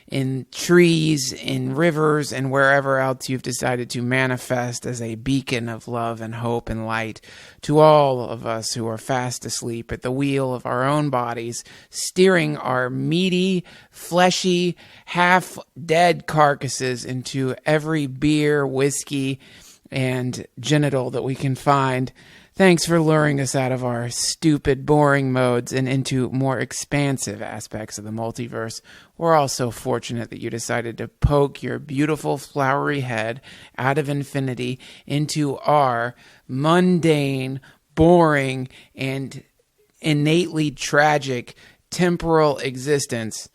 in trees, in rivers, and wherever else you've decided to manifest as a beacon of love and hope and light to all of us who are fast asleep at the wheel of our own bodies, steering our meaty, fleshy, half-dead carcasses into every beer, whiskey, and genital that we can find. Thanks for luring us out of our stupid, boring modes and into more expansive aspects of the multiverse. We're all so fortunate that you decided to poke your beautiful, flowery head out of infinity into our mundane, boring, and innately tragic temporal existence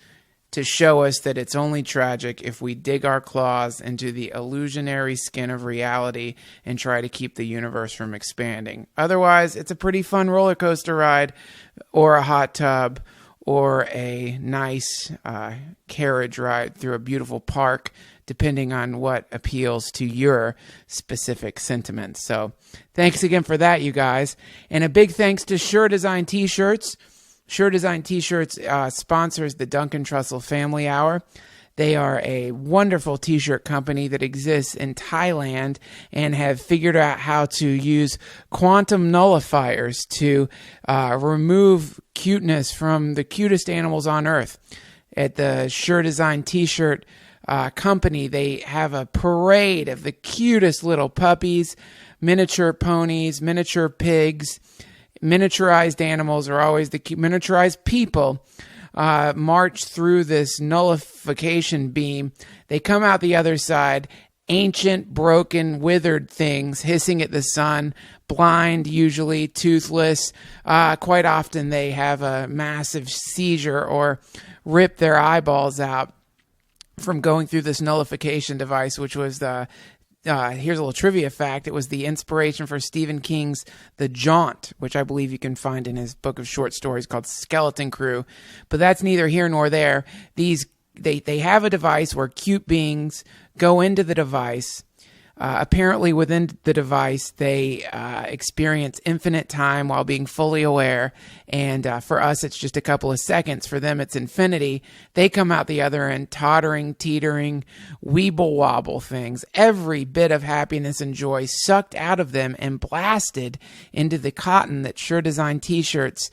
to show us that it's only tragic if we dig our claws into the illusionary skin of reality and try to keep the universe from expanding. Otherwise, it's a pretty fun roller coaster ride, or a hot tub, or a nice carriage ride through a beautiful park, depending on what appeals to your specific sentiments. So thanks again for that, you guys. And a big thanks to Sure Design T-Shirts. Sure Design T-Shirts sponsors the Duncan Trussell Family Hour. They are a wonderful T-shirt company that exists in Thailand and have figured out how to use quantum nullifiers to remove cuteness from the cutest animals on Earth. At the Sure Design T-shirt company, they have a parade of the cutest little puppies, miniature ponies, miniature pigs. Miniaturized animals are always the miniaturized people march through this nullification beam. They come out the other side, ancient, broken, withered things, hissing at the sun, blind, usually toothless. Quite often they have a massive seizure or rip their eyeballs out from going through this nullification device, which was here's a little trivia fact. It was the inspiration for Stephen King's The Jaunt, which I believe you can find in his book of short stories called Skeleton Crew. But that's neither here nor there. They have a device where cute beings go into the device. Apparently within the device, they experience infinite time while being fully aware. And for us, it's just a couple of seconds. For them, it's infinity. They come out the other end, tottering, teetering, weeble-wobble things. Every bit of happiness and joy sucked out of them and blasted into the cotton that Sure Design T-shirts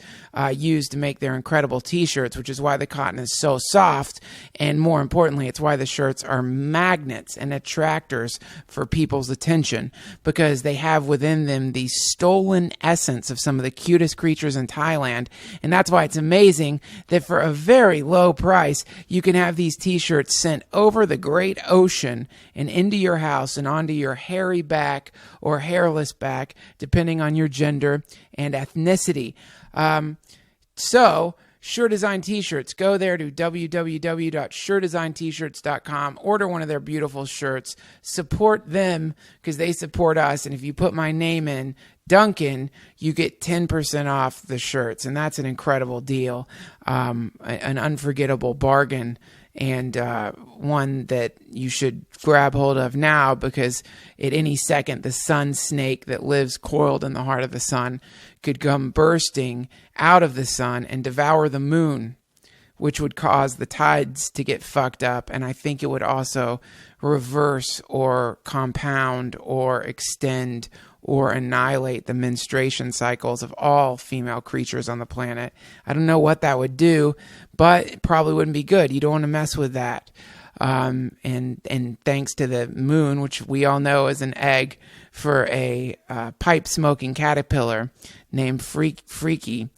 use to make their incredible T-shirts, which is why the cotton is so soft. And more importantly, it's why the shirts are magnets and attractors for people's attention, because they have within them the stolen essence of some of the cutest creatures in Thailand. And that's why it's amazing that for a very low price, you can have these T-shirts sent over the great ocean and into your house and onto your hairy back or hairless back, depending on your gender and ethnicity. So Sure Design T-shirts. Go there to www.suredesigntshirts.com. Order one of their beautiful shirts. Support them because they support us. And if you put my name in, Duncan, you get 10% off the shirts. And that's an incredible deal. An unforgettable bargain. And one that you should grab hold of now, because at any second the sun snake that lives coiled in the heart of the sun could come bursting out of the sun and devour the moon, which would cause the tides to get fucked up. And I think it would also reverse or compound or extend or annihilate the menstruation cycles of all female creatures on the planet. I don't know what that would do, but it probably wouldn't be good. You don't want to mess with that. And thanks to the moon, which we all know is an egg for a pipe-smoking caterpillar named Freaky,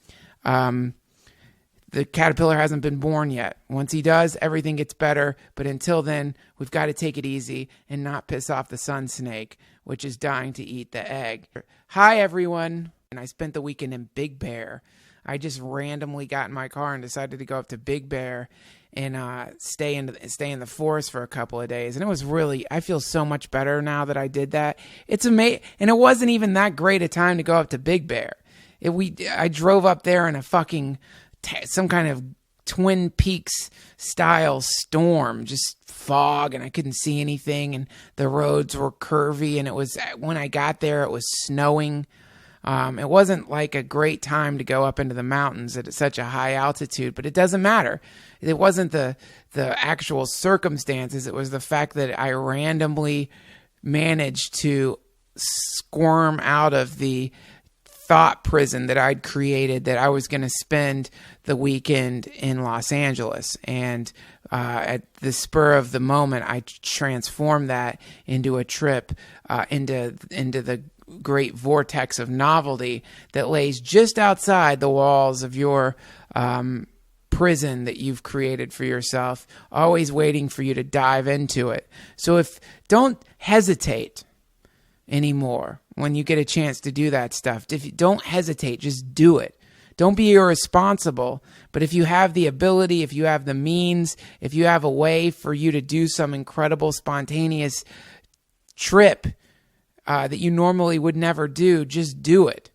the caterpillar hasn't been born yet. Once he does, everything gets better. But until then, we've got to take it easy and not piss off the sun snake, which is dying to eat the egg. Hi, everyone. And I spent the weekend in Big Bear. I just randomly got in my car and decided to go up to Big Bear and stay in the forest for a couple of days. And it was really, I feel so much better now that I did that. It's amazing. And it wasn't even that great a time to go up to Big Bear. I drove up there in a fucking some kind of Twin Peaks style storm, just fog, and I couldn't see anything, and the roads were curvy, and it was, when I got there, it was snowing. It wasn't like a great time to go up into the mountains at such a high altitude, but it doesn't matter. It wasn't the actual circumstances. It was the fact that I randomly managed to squirm out of the thought prison that I'd created that I was going to spend the weekend in Los Angeles. And at the spur of the moment, I transformed that into a trip into the great vortex of novelty that lays just outside the walls of your prison that you've created for yourself, always waiting for you to dive into it. So don't hesitate anymore when you get a chance to do that stuff. If you don't hesitate, just do it. Don't be irresponsible, but if you have the ability, if you have the means, if you have a way for you to do some incredible spontaneous trip that you normally would never do, just do it.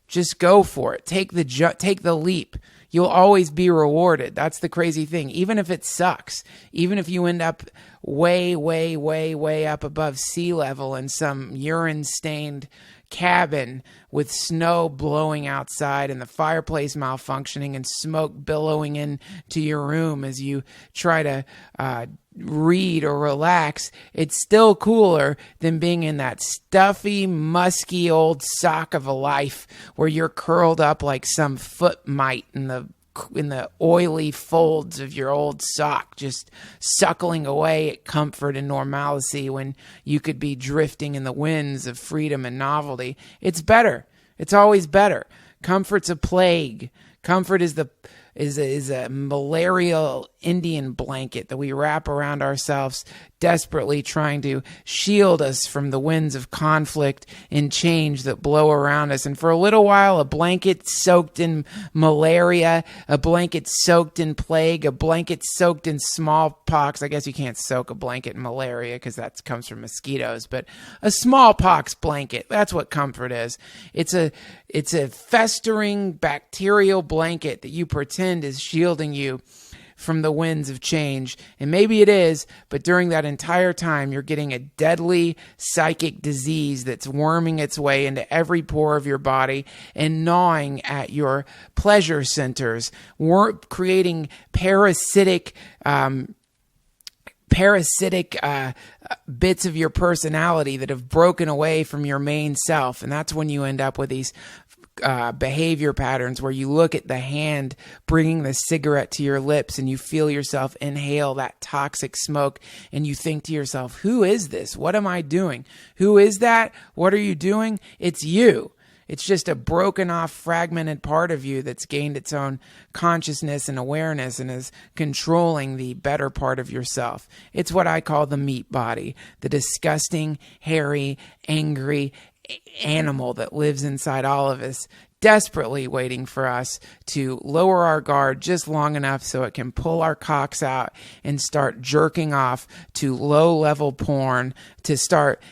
Just go for it. Take the leap. You'll always be rewarded. That's the crazy thing. Even if it sucks, even if you end up way, way, way, way up above sea level in some urine-stained cabin with snow blowing outside and the fireplace malfunctioning and smoke billowing into your room as you try to read or relax, it's still cooler than being in that stuffy, musky old sock of a life where you're curled up like some foot mite in the oily folds of your old sock, just suckling away at comfort and normalcy when you could be drifting in the winds of freedom and novelty. It's better. It's always better. Comfort's a plague. Comfort is a malarial Indian blanket that we wrap around ourselves, desperately trying to shield us from the winds of conflict and change that blow around us. And for a little while, a blanket soaked in malaria, a blanket soaked in plague, a blanket soaked in smallpox. I guess you can't soak a blanket in malaria because that comes from mosquitoes, but a smallpox blanket, that's what comfort is. It's a festering bacterial blanket that you pretend is shielding you from the winds of change. And maybe it is, but during that entire time, you're getting a deadly psychic disease that's worming its way into every pore of your body and gnawing at your pleasure centers, creating parasitic bits of your personality that have broken away from your main self. And that's when you end up with these behavior patterns where you look at the hand bringing the cigarette to your lips and you feel yourself inhale that toxic smoke and you think to yourself, who is this? What am I doing? Who is that? What are you doing? It's you. It's just a broken off, fragmented part of you that's gained its own consciousness and awareness and is controlling the better part of yourself. It's what I call the meat body, the disgusting, hairy, angry animal that lives inside all of us, desperately waiting for us to lower our guard just long enough so it can pull our cocks out and start jerking off to low-level porn, to start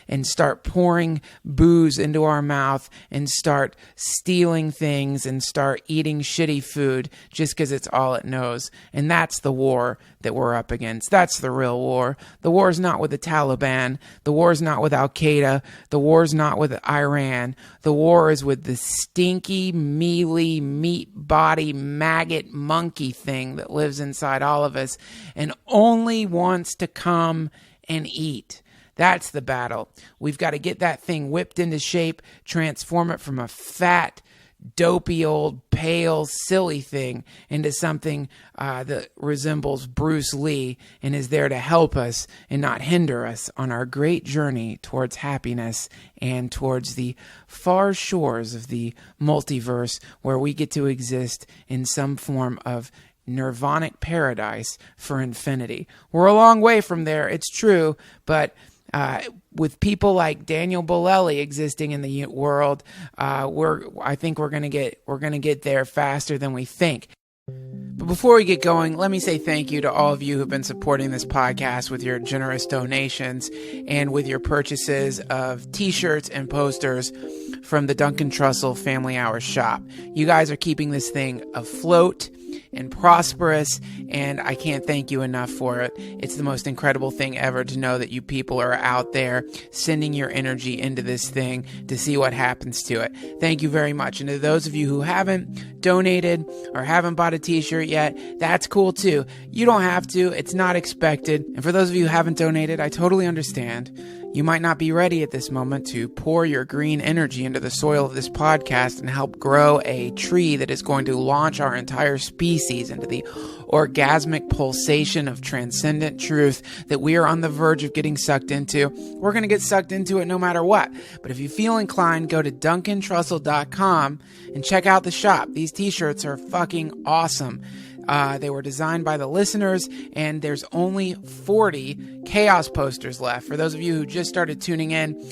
pouring booze into our mouth and start stealing things and start eating shitty food just because it's all it knows. And that's the war that we're up against. That's the real war. The war is not with the Taliban. The war is not with Al-Qaeda. The war is not with Iran. The war is with the stinky, mealy, meat body, maggot, monkey thing that lives inside all of us and only wants to come and eat. That's the battle. We've got to get that thing whipped into shape, transform it from a fat, dopey old pale silly thing into something that resembles Bruce Lee and is there to help us and not hinder us on our great journey towards happiness and towards the far shores of the multiverse where we get to exist in some form of nirvanic paradise for infinity. We're a long way from there, it's true, but with people like Daniele Bolelli existing in the world, I think we're gonna get there faster than we think. But before we get going, let me say thank you to all of you who've been supporting this podcast with your generous donations and with your purchases of t-shirts and posters from the Duncan Trussell Family Hour shop. You guys are keeping this thing afloat. and prosperous, and I can't thank you enough for it. It's the most incredible thing ever to know that you people are out there sending your energy into this thing to see what happens to it. Thank you very much. And to those of you who haven't donated or haven't bought a t-shirt yet, that's cool too. You don't have to. It's not expected. And for those of you who haven't donated, I totally understand. You might not be ready at this moment to pour your green energy into the soil of this podcast and help grow a tree that is going to launch our entire species into the orgasmic pulsation of transcendent truth that we are on the verge of getting sucked into. We're going to get sucked into it no matter what. But if you feel inclined, go to DuncanTrussell.com and check out the shop. These t-shirts are fucking awesome. They were designed by the listeners, and there's only 40 chaos posters left. For those of you who just started tuning in,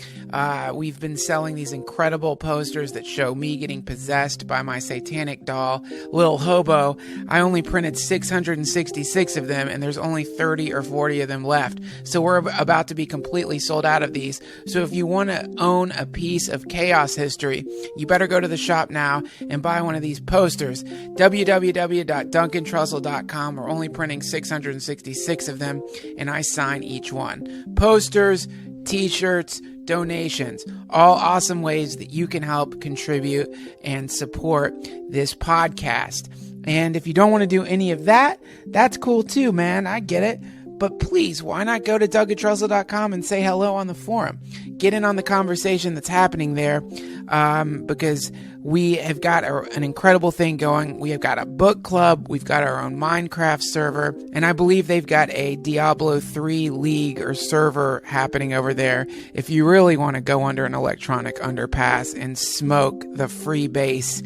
we've been selling these incredible posters that show me getting possessed by my satanic doll, Lil Hobo. I only printed 666 of them, and there's only 30 or 40 of them left. So we're about to be completely sold out of these. So if you want to own a piece of chaos history, you better go to the shop now and buy one of these posters. www.duncantrussell.com. We're only printing 666 of them, and I sign each one. Posters, t-shirts, donations, all awesome ways that you can help contribute and support this podcast. And if you don't want to do any of that, that's cool too, man. I get it. But please, why not go to DuncanTrussell.com and say hello on the forum? Get in on the conversation that's happening there, because we have got an incredible thing going. We have got a book club. We've got our own Minecraft server. And I believe they've got a Diablo 3 league or server happening over there. If you really want to go under an electronic underpass and smoke the free base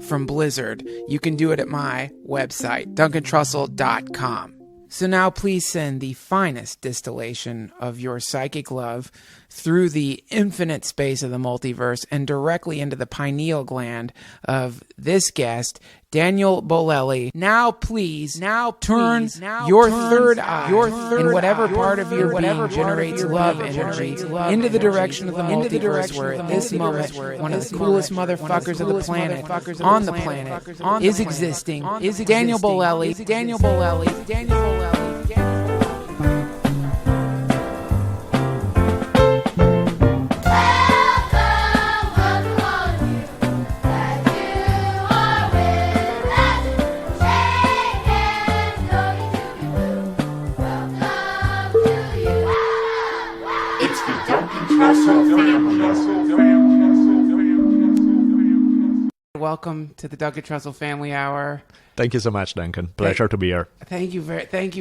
from Blizzard, you can do it at my website, DuncanTrussell.com. So now please send the finest distillation of your psychic love through the infinite space of the multiverse and directly into the pineal gland of this guest, Daniele Bolelli. Now please, turn your third eye in whatever part of your being generates love energy into the direction of the multiverse, where at this moment one of the coolest motherfuckers of the planet on the planet is existing. Daniele Bolelli. Welcome to the Duncan Trussell Family Hour. Thank you so much, Duncan. Pleasure to be here. Thank you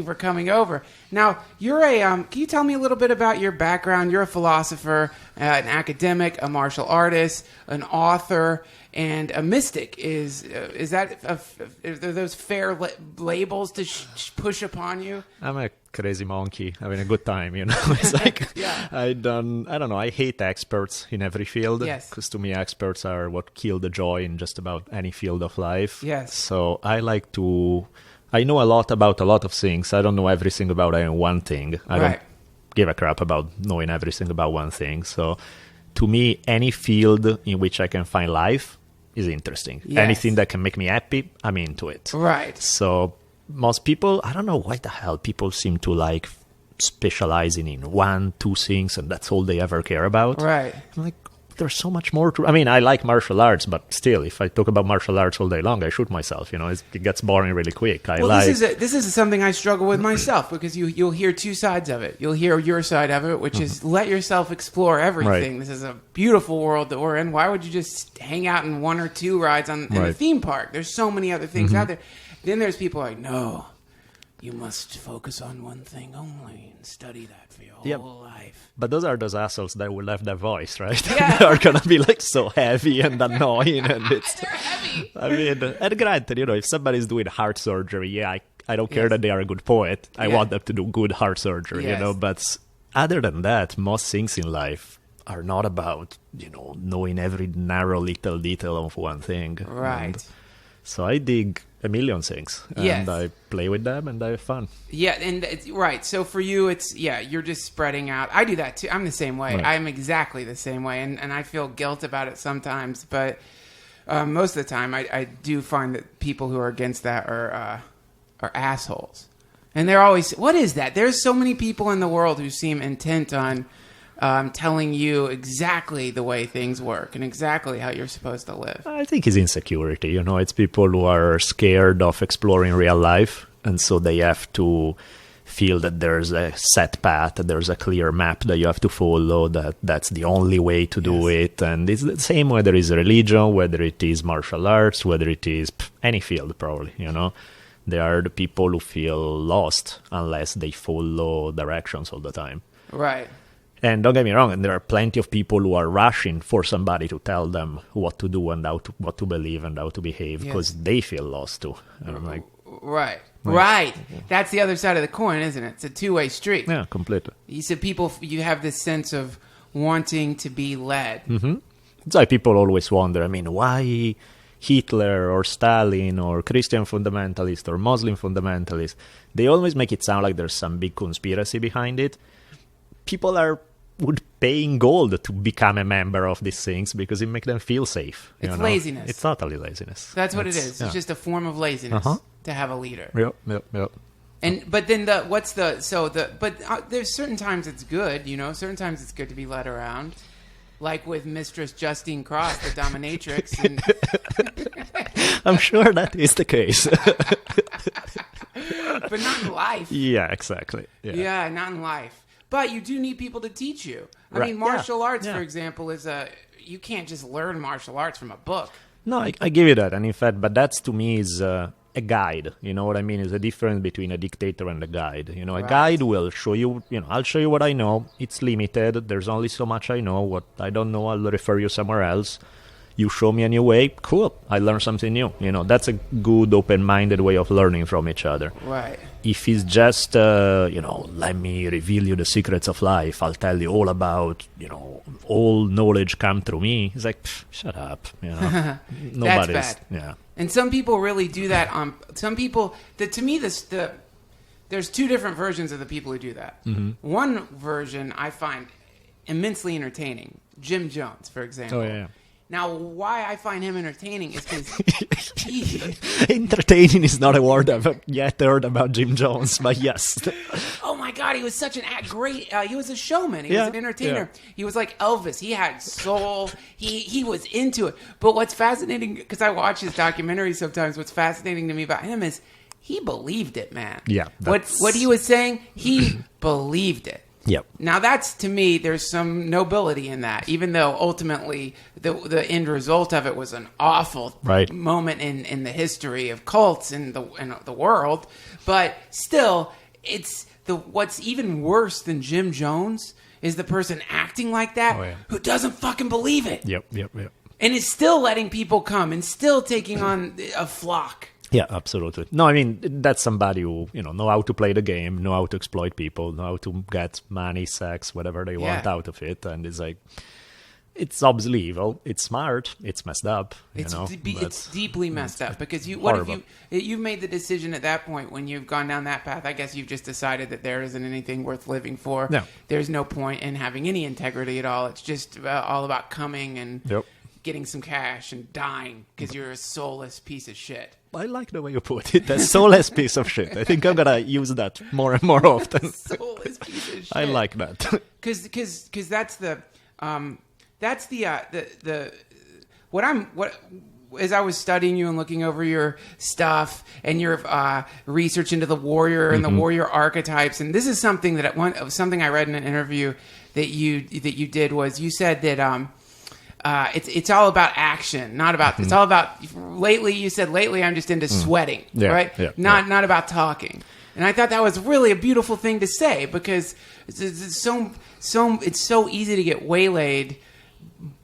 for coming over. Now, you're can you tell me a little bit about your background? You're a philosopher, an academic, a martial artist, an author, and a mystic. Are those fair labels to push upon you? I'm a crazy monkey having a good time, It's like, yeah. I hate experts in every field. Yes. Because to me, experts are what kill the joy in just about any field of life. Yes. So I know a lot about a lot of things. I don't know everything about one thing. I don't give a crap about knowing everything about one thing. So to me, any field in which I can find life is interesting. Yes. Anything that can make me happy, I'm into it. Right. So most people, I don't know why the hell people seem to like specializing in 1-2 things and that's all they ever care about. Right. I'm like, there's so much more to... I mean, I like martial arts, but still, if I talk about martial arts all day long, I shoot myself. It gets boring really quick. This is something I struggle with myself, because you'll hear two sides of it. You'll hear your side of it, which is let yourself explore everything. Right. This is a beautiful world that we're in. Why would you just hang out in 1 or 2 rides in a theme park? There's so many other things out there. Then there's people like, no, you must focus on one thing only and study that for your whole life. But those are those assholes that will have their voice, right? Yeah. They are going to be like so heavy and annoying. And They're heavy. I mean, and granted, if somebody's doing heart surgery, I don't care that they are a good poet. I want them to do good heart surgery, But other than that, most things in life are not about, knowing every narrow little detail of one thing. Right. And so I dig a million things, and I play with them, and I have fun. Yeah, and right. So for you, it's you're just spreading out. I do that too. I'm the same way. Right. I'm exactly the same way, and I feel guilt about it sometimes. But most of the time, I do find that people who are against that are assholes. And they're always, what is that? There's so many people in the world who seem intent on telling you exactly the way things work and exactly how you're supposed to live. I think it's insecurity. You know, it's people who are scared of exploring real life, and so they have to feel that there's a set path, that there's a clear map that you have to follow, that's the only way to do it. And it's the same whether it's religion, whether it is martial arts, whether it is any field, probably, you know. They are the people who feel lost unless they follow directions all the time. Right. And don't get me wrong, and there are plenty of people who are rushing for somebody to tell them what to do and what to believe and how to behave, because they feel lost too. And I'm like, Right. That's the other side of the coin, isn't it? It's a two-way street. Yeah, completely. You said you have this sense of wanting to be led. Mm-hmm. It's like people always wonder, I mean, why Hitler or Stalin or Christian fundamentalist or Muslim fundamentalist? They always make it sound like there's some big conspiracy behind it. People would pay in gold to become a member of these things because it makes them feel safe. It's laziness. It's totally laziness. That's what it is. It's just a form of laziness to have a leader. Yep. But then there's certain times it's good, you know. Certain times it's good to be led around, like with Mistress Justine Cross, the dominatrix. And I'm sure that is the case. But not in life. Yeah, exactly. Yeah, not in life. But you do need people to teach you. I mean, martial arts, for example, you can't just learn martial arts from a book. No, I give you that. And in fact, but that's to me is a guide. You know what I mean? Is a difference between a dictator and a guide. You know, a guide will show you, I'll show you what I know. It's limited. There's only so much I know. What I don't know, I'll refer you somewhere else. You show me a new way. Cool. I learned something new. You know, that's a good, open-minded way of learning from each other. Right. If it's just, let me reveal you the secrets of life, I'll tell you all about, all knowledge come through me. It's like, shut up. That's bad. Yeah. And some people really do that. Some people, to me, there's two different versions of the people who do that. Mm-hmm. One version I find immensely entertaining. Jim Jones, for example. Oh, yeah. Now, why I find him entertaining is because entertaining is not a word I've yet heard about Jim Jones, but yes. Oh my God, he was such great. He was a showman. He was an entertainer. Yeah. He was like Elvis. He had soul. He was into it. But what's fascinating, because I watch his documentaries sometimes, what's fascinating to me about him is he believed it, man. Yeah. What he was saying, he believed it. Yep. Now that's, to me, there's some nobility in that, even though ultimately the end result of it was an awful moment in the history of cults in the world. But still, what's even worse than Jim Jones is the person acting like that who doesn't fucking believe it. Yep. And is still letting people come and still taking on a flock. Yeah, absolutely. No, I mean, that's somebody who, know how to play the game, know how to exploit people, know how to get money, sex, whatever they want out of it. And it's like, it's obviously evil. It's smart. It's messed up. It's deeply messed up because you've made the decision at that point when you've gone down that path. I guess you've just decided that there isn't anything worth living for. No. There's no point in having any integrity at all. It's just all about coming and getting some cash and dying because you're a soulless piece of shit. I like the way you put it. A soulless piece of shit. I think I'm gonna use that more and more often. Soulless piece of shit. I like that. Because that's as I was studying you and looking over your stuff and your research into the warrior and the warrior archetypes, and this is something something I read in an interview that you did was you said that. It's all about action, not about. It's all about. Lately, I'm just into sweating, right? Yeah, not about talking. And I thought that was really a beautiful thing to say because it's so easy to get waylaid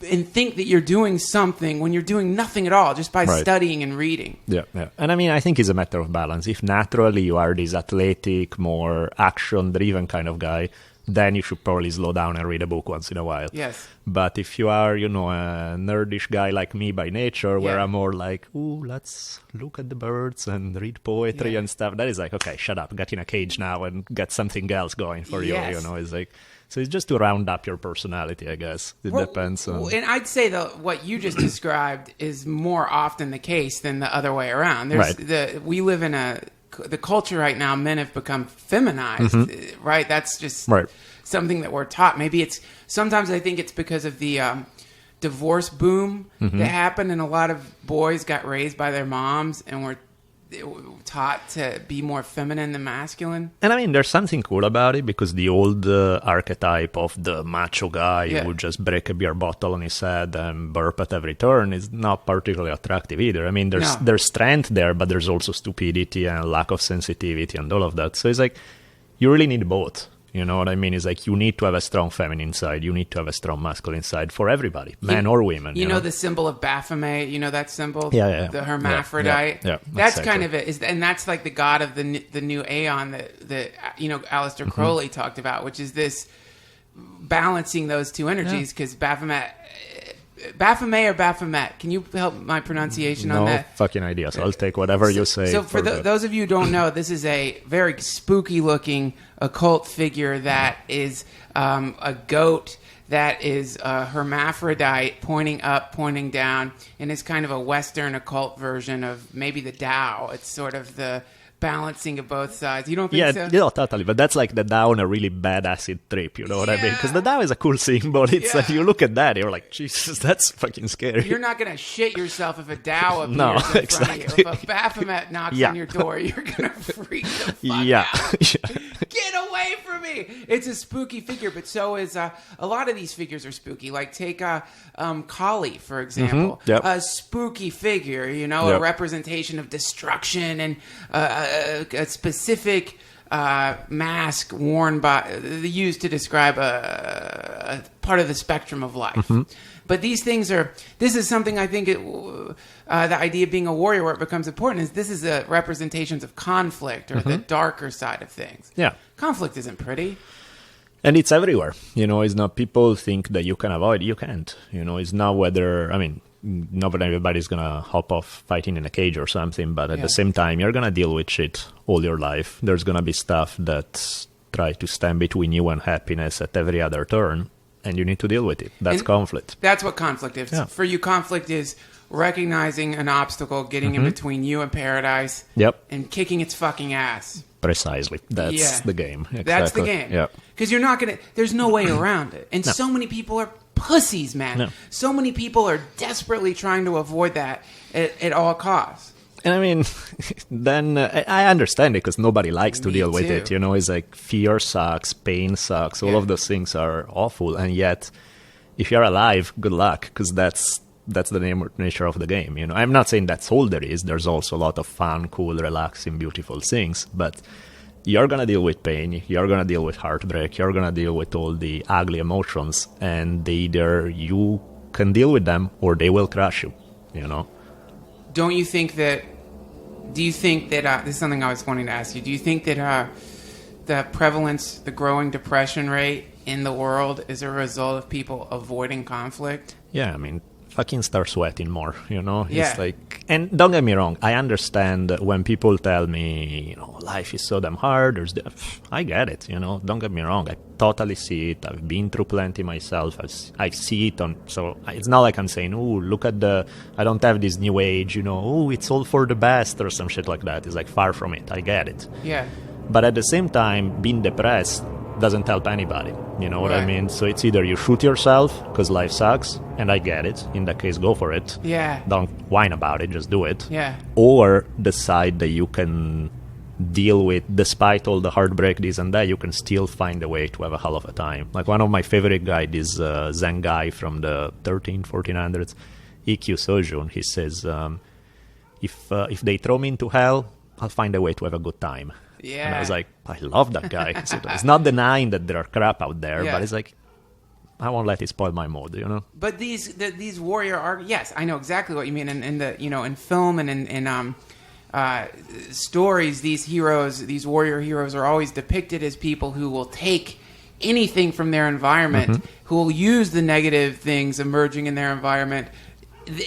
and think that you're doing something when you're doing nothing at all just by studying and reading. Yeah. And I mean, I think it's a matter of balance. If naturally you are this athletic, more action-driven kind of guy, then you should probably slow down and read a book once in a while. Yes. But if you are, a nerdish guy like me by nature, where I'm more like, ooh, let's look at the birds and read poetry and stuff, that is like, okay, shut up, get in a cage now and get something else going for you. It's like, so it's just to round up your personality, I guess. It depends on. And I'd say what you just described is more often the case than the other way around. We live in the culture right now, men have become feminized, right? That's just something that we're taught. Maybe sometimes I think it's because of the divorce boom that happened, and a lot of boys got raised by their moms and were taught to be more feminine than masculine. And I mean, there's something cool about it, because the old archetype of the macho guy who would just break a beer bottle on his head and burp at every turn is not particularly attractive either. I mean, there's strength there, but there's also stupidity and lack of sensitivity and all of that. So it's like, you really need both. You know what I mean? It's like, you need to have a strong feminine side. You need to have a strong masculine side for everybody, men or women. You know the symbol of Baphomet? You know that symbol? Yeah. The hermaphrodite? Yeah. That's kind of it. And that's like the god of the new aeon that Aleister Crowley talked about, which is this balancing those two energies, because Baphomet or Baphomet? Can you help my pronunciation on that? No fucking idea. So I'll take whatever you say. So for those of you who don't know, this is a very spooky-looking occult figure that is a goat that is a hermaphrodite, pointing up, pointing down, and is kind of a Western occult version of maybe the Tao. It's sort of the balancing of both sides. You don't think so? Yeah, totally. But that's like the Tao on a really bad acid trip, you know what I mean? Because the Tao is a cool symbol. It's like, you look at that, you're like, Jesus, that's fucking scary. You're not going to shit yourself if a Tao appears in front of you. If a Baphomet knocks on your door, you're going to freak the fuck out. Get away from me! It's a spooky figure, but so is a lot of these figures are spooky. Like take Kali, for example. A spooky figure, a representation of destruction and a specific mask worn used to describe a part of the spectrum of life. But these things this is something I think the idea of being a warrior, where it becomes important, is this is representations of conflict or the darker side of things. Yeah. Conflict isn't pretty. And it's everywhere. It's not, people think that you can avoid it. You can't. It's not whether, not everybody's going to hop off fighting in a cage or something, but at the same time, you're going to deal with shit all your life. There's going to be stuff that try to stand between you and happiness at every other turn, and you need to deal with it. That's conflict. That's what conflict is. Yeah. For you, conflict is recognizing an obstacle, getting in between you and paradise, and kicking its fucking ass. Precisely. That's the game. Exactly. That's the game. Yeah. Because you're not going to... There's no way around it. And so many people are pussies, man. No. So many people are desperately trying to avoid that at all costs. And then I understand it, because nobody likes to deal with it. It's like fear sucks, pain sucks. All of those things are awful. And yet, if you're alive, good luck, because that's the nature of the game. I'm not saying that's all there is. There's also a lot of fun, cool, relaxing, beautiful things. But you're going to deal with pain. You're going to deal with heartbreak. You're going to deal with all the ugly emotions. And either you can deal with them or they will crush you, Do you think that this is something I was wanting to ask you. Do you think that the prevalence, the growing depression rate in the world is a result of people avoiding conflict? Yeah, fucking start sweating more, It's like, and don't get me wrong, I understand when people tell me, life is so damn hard, I get it, don't get me wrong, I totally see it, I've been through plenty myself, I see it so it's not like I'm saying, look at I don't have this new age, it's all for the best or some shit like that. It's like, far from it, I get it. Yeah. But at the same time, being depressed doesn't help anybody, what I mean? So it's either you shoot yourself because life sucks, and I get it. In that case, go for it. Yeah. Don't whine about it, just do it. Yeah. Or decide that you can deal with, despite all the heartbreak, this and that, you can still find a way to have a hell of a time. Like one of my favorite guys, this Zen guy from the 1400s, E.Q. Sojun, he says, if they throw me into hell, I'll find a way to have a good time. Yeah. And I was like, I love that guy. So it's not denying that there are crap out there, but it's like, I won't let it spoil my mood, But these warrior arcs, yes, I know exactly what you mean. In film and in stories, these warrior heroes are always depicted as people who will take anything from their environment, who will use the negative things emerging in their environment,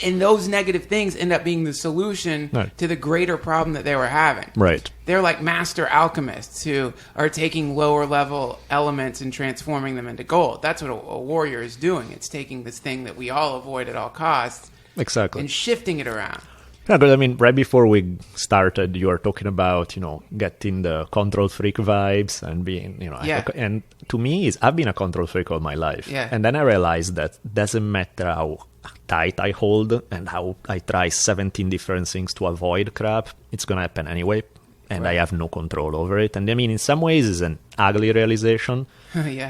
and those negative things end up being the solution to the greater problem that they were having. Right. They're like master alchemists who are taking lower level elements and transforming them into gold. That's what a warrior is doing. It's taking this thing that we all avoid at all costs, exactly, and shifting it around. Yeah, because I mean, right before we started, you were talking about, getting the control freak vibes and being, and to me, I've been a control freak all my life. Yeah. And then I realized that doesn't matter how tight I hold and how I try 17 different things to avoid crap, it's going to happen anyway. And I have no control over it. And I mean, in some ways, it's an ugly realization,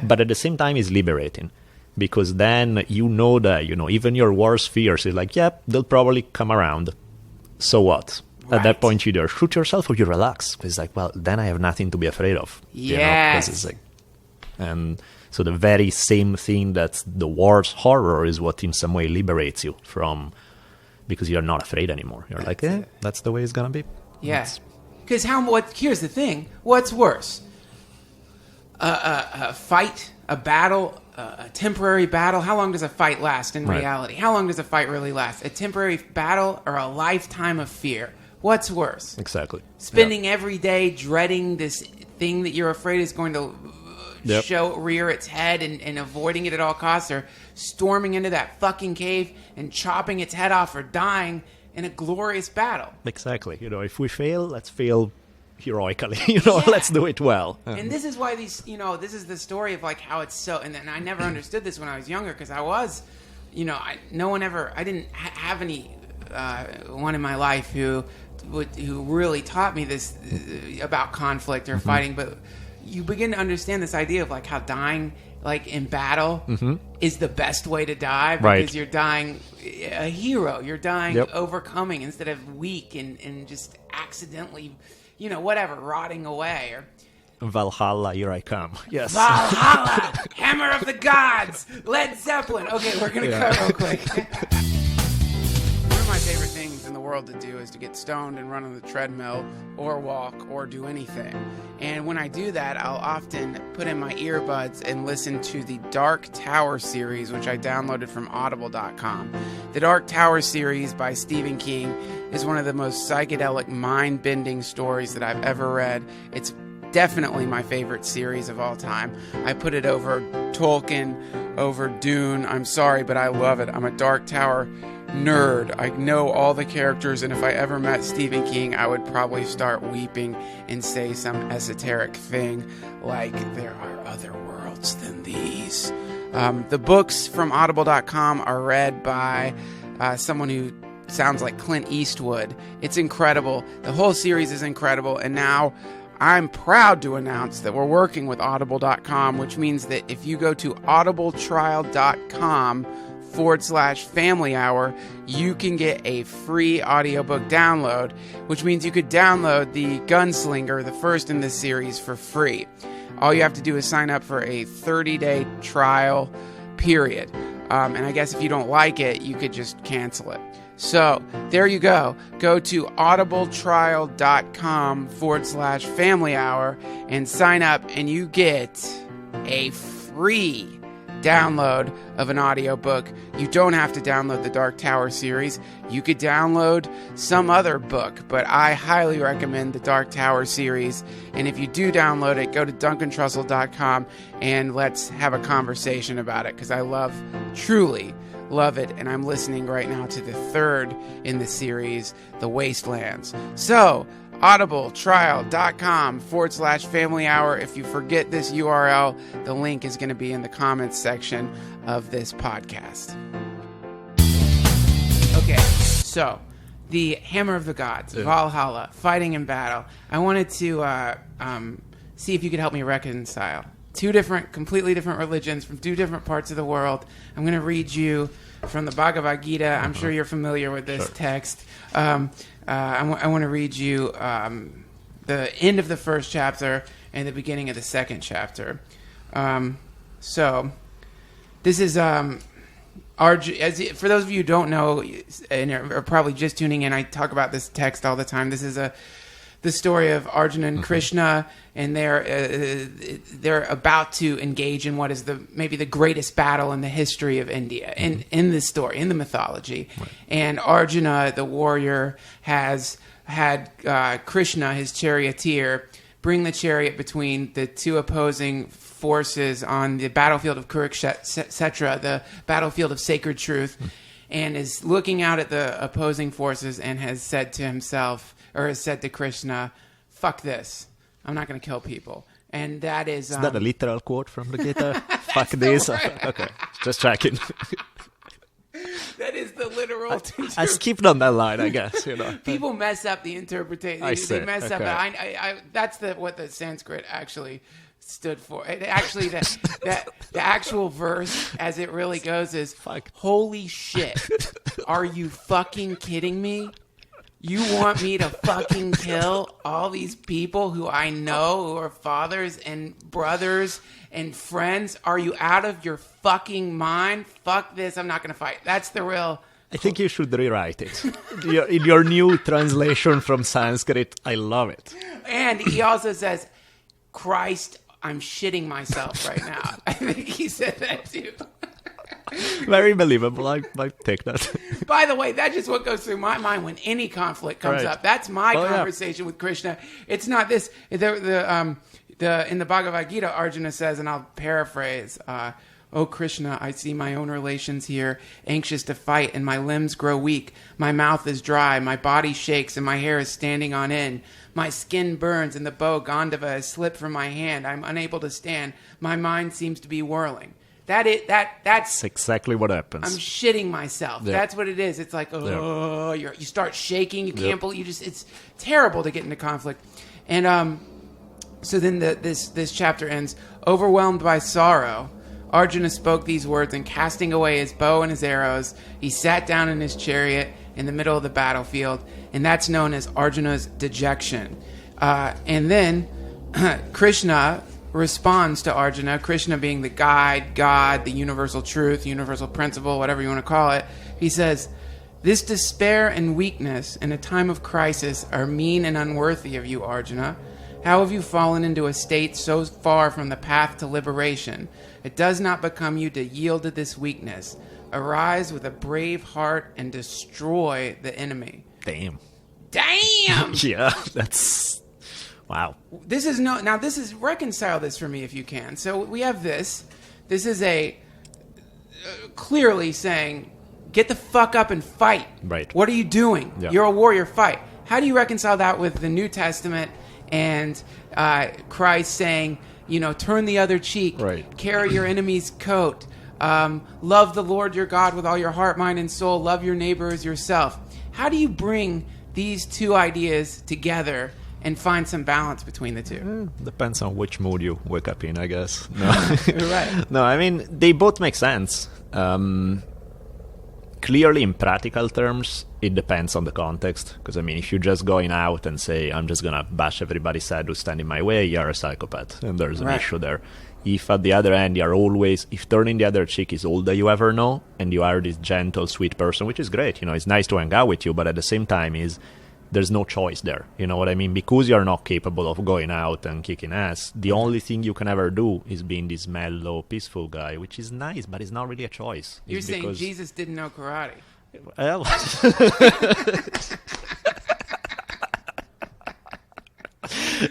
but at the same time, it's liberating. Because then that, even your worst fears is like, they'll probably come around. So what? Right. At that point, you either shoot yourself or you relax. It's like, well, then I have nothing to be afraid of. Yes. It's like, and so the very same thing that's the worst horror is what in some way liberates you from, because you're not afraid anymore. You're that's the way it's going to be. Yes. Because here's the thing. What's worse? A fight, a battle, a temporary battle. How long does a fight last in reality? How long does a fight really last? A temporary battle or a lifetime of fear? What's worse? Exactly. Spending every day dreading this thing that you're afraid is going to rear its head and avoiding it at all costs, or storming into that fucking cave and chopping its head off or dying in a glorious battle. Exactly. If we fail, let's fail heroically. Let's do it well. And this is why this is the story of like how it's so. And I never understood this when I was younger, because I was, I didn't have any one in my life who really taught me this about conflict or fighting. But you begin to understand this idea of like how dying, like in battle, is the best way to die, because you're dying a hero. You're dying overcoming instead of weak and just accidentally, rotting away. Or Valhalla, here I come. Yes. Valhalla, Hammer of the Gods, Led Zeppelin. Okay, we're going to cut real quick. One of my favorite things in the world to do is to get stoned and run on the treadmill or walk or do anything. And when I do that, I'll often put in my earbuds and listen to the Dark Tower series, which I downloaded from audible.com. The Dark Tower series by Stephen King is one of the most psychedelic, mind-bending stories that I've ever read. It's definitely my favorite series of all time. I put it over Tolkien, over Dune. I'm sorry, but I love it. I'm a Dark Tower nerd. I know all the characters, and if I ever met Stephen King, I would probably start weeping and say some esoteric thing like, there are other worlds than these. The books from audible.com are read by someone who sounds like Clint Eastwood. It's incredible. The whole series is incredible, and now I'm proud to announce that we're working with audible.com, which means that if you go to audibletrial.com/family hour, you can get a free audiobook download, which means you could download the Gunslinger, the first in this series, for free. All you have to do is sign up for a 30-day trial period. And I guess if you don't like it, you could just cancel it. So there you go. Go to audibletrial.com/family hour and sign up, and you get a free download of an audiobook. You don't have to download the Dark Tower series. You could download some other book, but I highly recommend the Dark Tower series. And if you do download it, go to duncantrussell.com and let's have a conversation about it, because I truly love it, and I'm listening right now to the third in the series, The Wastelands. So audibletrial.com/family hour. If you forget this URL, the link is going to be in the comments section of this podcast. Okay, so the Hammer of the Gods, Valhalla, fighting in battle. I wanted to see if you could help me reconcile two completely different religions from two different parts of the world. I'm going to read you from the Bhagavad-Gita. I'm sure you're familiar with this text. I want to read you the end of the first chapter and the beginning of the second chapter. So this is Arjuna. For those of you who don't know and are probably just tuning in, I talk about this text all the time. This is the the story of Arjuna and Krishna, and they're about to engage in what is maybe the greatest battle in the history of India in this story, in the mythology. Right. And Arjuna, the warrior, has had Krishna, his charioteer, bring the chariot between the two opposing forces on the battlefield of Kurukshetra, the battlefield of sacred truth, and is looking out at the opposing forces and has said to himself, or has said to Krishna, "Fuck this. I'm not going to kill people." And that is... Is that a literal quote from the Gita? Fuck this? Okay, just checking. That is the literal... I skipped on that line, I guess. People mess up the interpretation. They mess up... That's what the Sanskrit actually stood for. Actually, the actual verse, as it really goes, is, "Holy shit, are you fucking kidding me? You want me to fucking kill all these people who I know, who are fathers and brothers and friends? Are you out of your fucking mind? Fuck this, I'm not going to fight." That's the real... I think you should rewrite it. In your new translation from Sanskrit, I love it. And he also says, "Christ, I'm shitting myself right now." I think he said that too. Very believable. I take that. By the way, that's just what goes through my mind when any conflict comes up. That's my conversation with Krishna. It's not this. In the Bhagavad-Gita, Arjuna says, and I'll paraphrase, "Oh Krishna, I see my own relations here, anxious to fight, and my limbs grow weak. My mouth is dry, my body shakes, and my hair is standing on end. My skin burns, and the bow Gandhava has slipped from my hand. I'm unable to stand. My mind seems to be whirling." That's exactly what happens. I'm shitting myself. Yeah. That's what it is. It's like, you start shaking. You can't believe. It's terrible to get into conflict. And so then this chapter ends. "Overwhelmed by sorrow, Arjuna spoke these words, and casting away his bow and his arrows, he sat down in his chariot in the middle of the battlefield, and that's known as Arjuna's dejection." And then Krishna responds to Arjuna, Krishna being the guide, God, the universal truth, universal principle, whatever you want to call it. He says, "This despair and weakness in a time of crisis are mean and unworthy of you, Arjuna. How have you fallen into a state so far from the path to liberation? It does not become you to yield to this weakness. Arise with a brave heart and destroy the enemy." Damn. Yeah, that's... Wow. This is reconcile this for me if you can. So we have this. This is a clearly saying, get the fuck up and fight. Right. What are you doing? Yeah. You're a warrior, fight. How do you reconcile that with the New Testament and Christ saying, turn the other cheek, carry your enemy's coat, love the Lord your God with all your heart, mind, and soul, love your neighbor as yourself? How do you bring these two ideas together and find some balance between the two? Depends on which mood you wake up in, I guess. No. Right. No, I mean, they both make sense. Clearly, in practical terms, it depends on the context. Because, if you're just going out and say, I'm just going to bash everybody's head who's standing in my way, you're a psychopath. And there's an issue there. If at the other end, if turning the other cheek is all that you ever know, and you are this gentle, sweet person, which is great, it's nice to hang out with you, but at the same time there's no choice there. You know what I mean? Because you're not capable of going out and kicking ass, the only thing you can ever do is being this mellow, peaceful guy, which is nice, but it's not really a choice. You're saying Jesus didn't know karate? Well...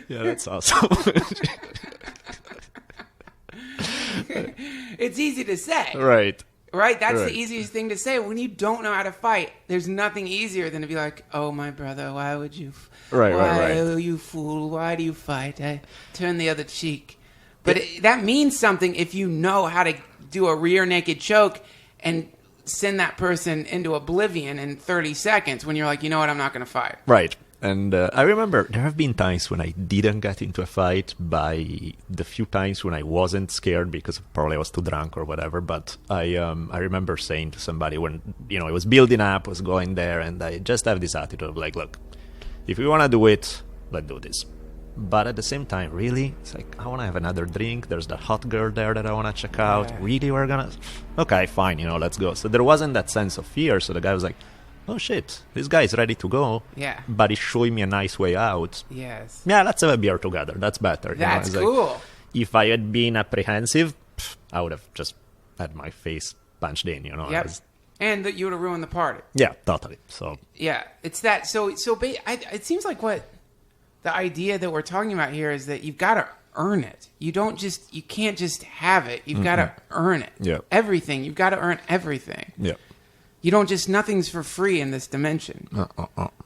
yeah, that's awesome. It's easy to say. Right? That's the easiest thing to say. When you don't know how to fight, there's nothing easier than to be like, "Oh, my brother, why would you... Oh, you fool, why do you fight? Turn the other cheek." But that means something if you know how to do a rear naked choke and send that person into oblivion in 30 seconds when you're like, you know what, I'm not going to fight. Right. And I remember there have been times when I didn't get into a fight, by the few times when I wasn't scared because probably I was too drunk or whatever. But I remember saying to somebody when, it was building up, was going there, and I just have this attitude of like, look, if you want to do it, let's do this. But at the same time, really, it's like, I want to have another drink. There's that hot girl there that I want to check out. Yeah. Really, we're going to... Okay, fine, let's go. So there wasn't that sense of fear. So the guy was like, oh shit, this guy's ready to go. Yeah. But he's showing me a nice way out. Yes. Yeah, let's have a beer together. That's better. That's It's cool. Like, if I had been apprehensive, I would have just had my face punched in, Yep. And that you would have ruined the party. Yeah, totally. So yeah, it's that. It seems like what the idea that we're talking about here is that you've got to earn it. You can't just have it. You've got to earn it. Yeah. Everything. You've got to earn everything. Yeah. You don't nothing's for free in this dimension.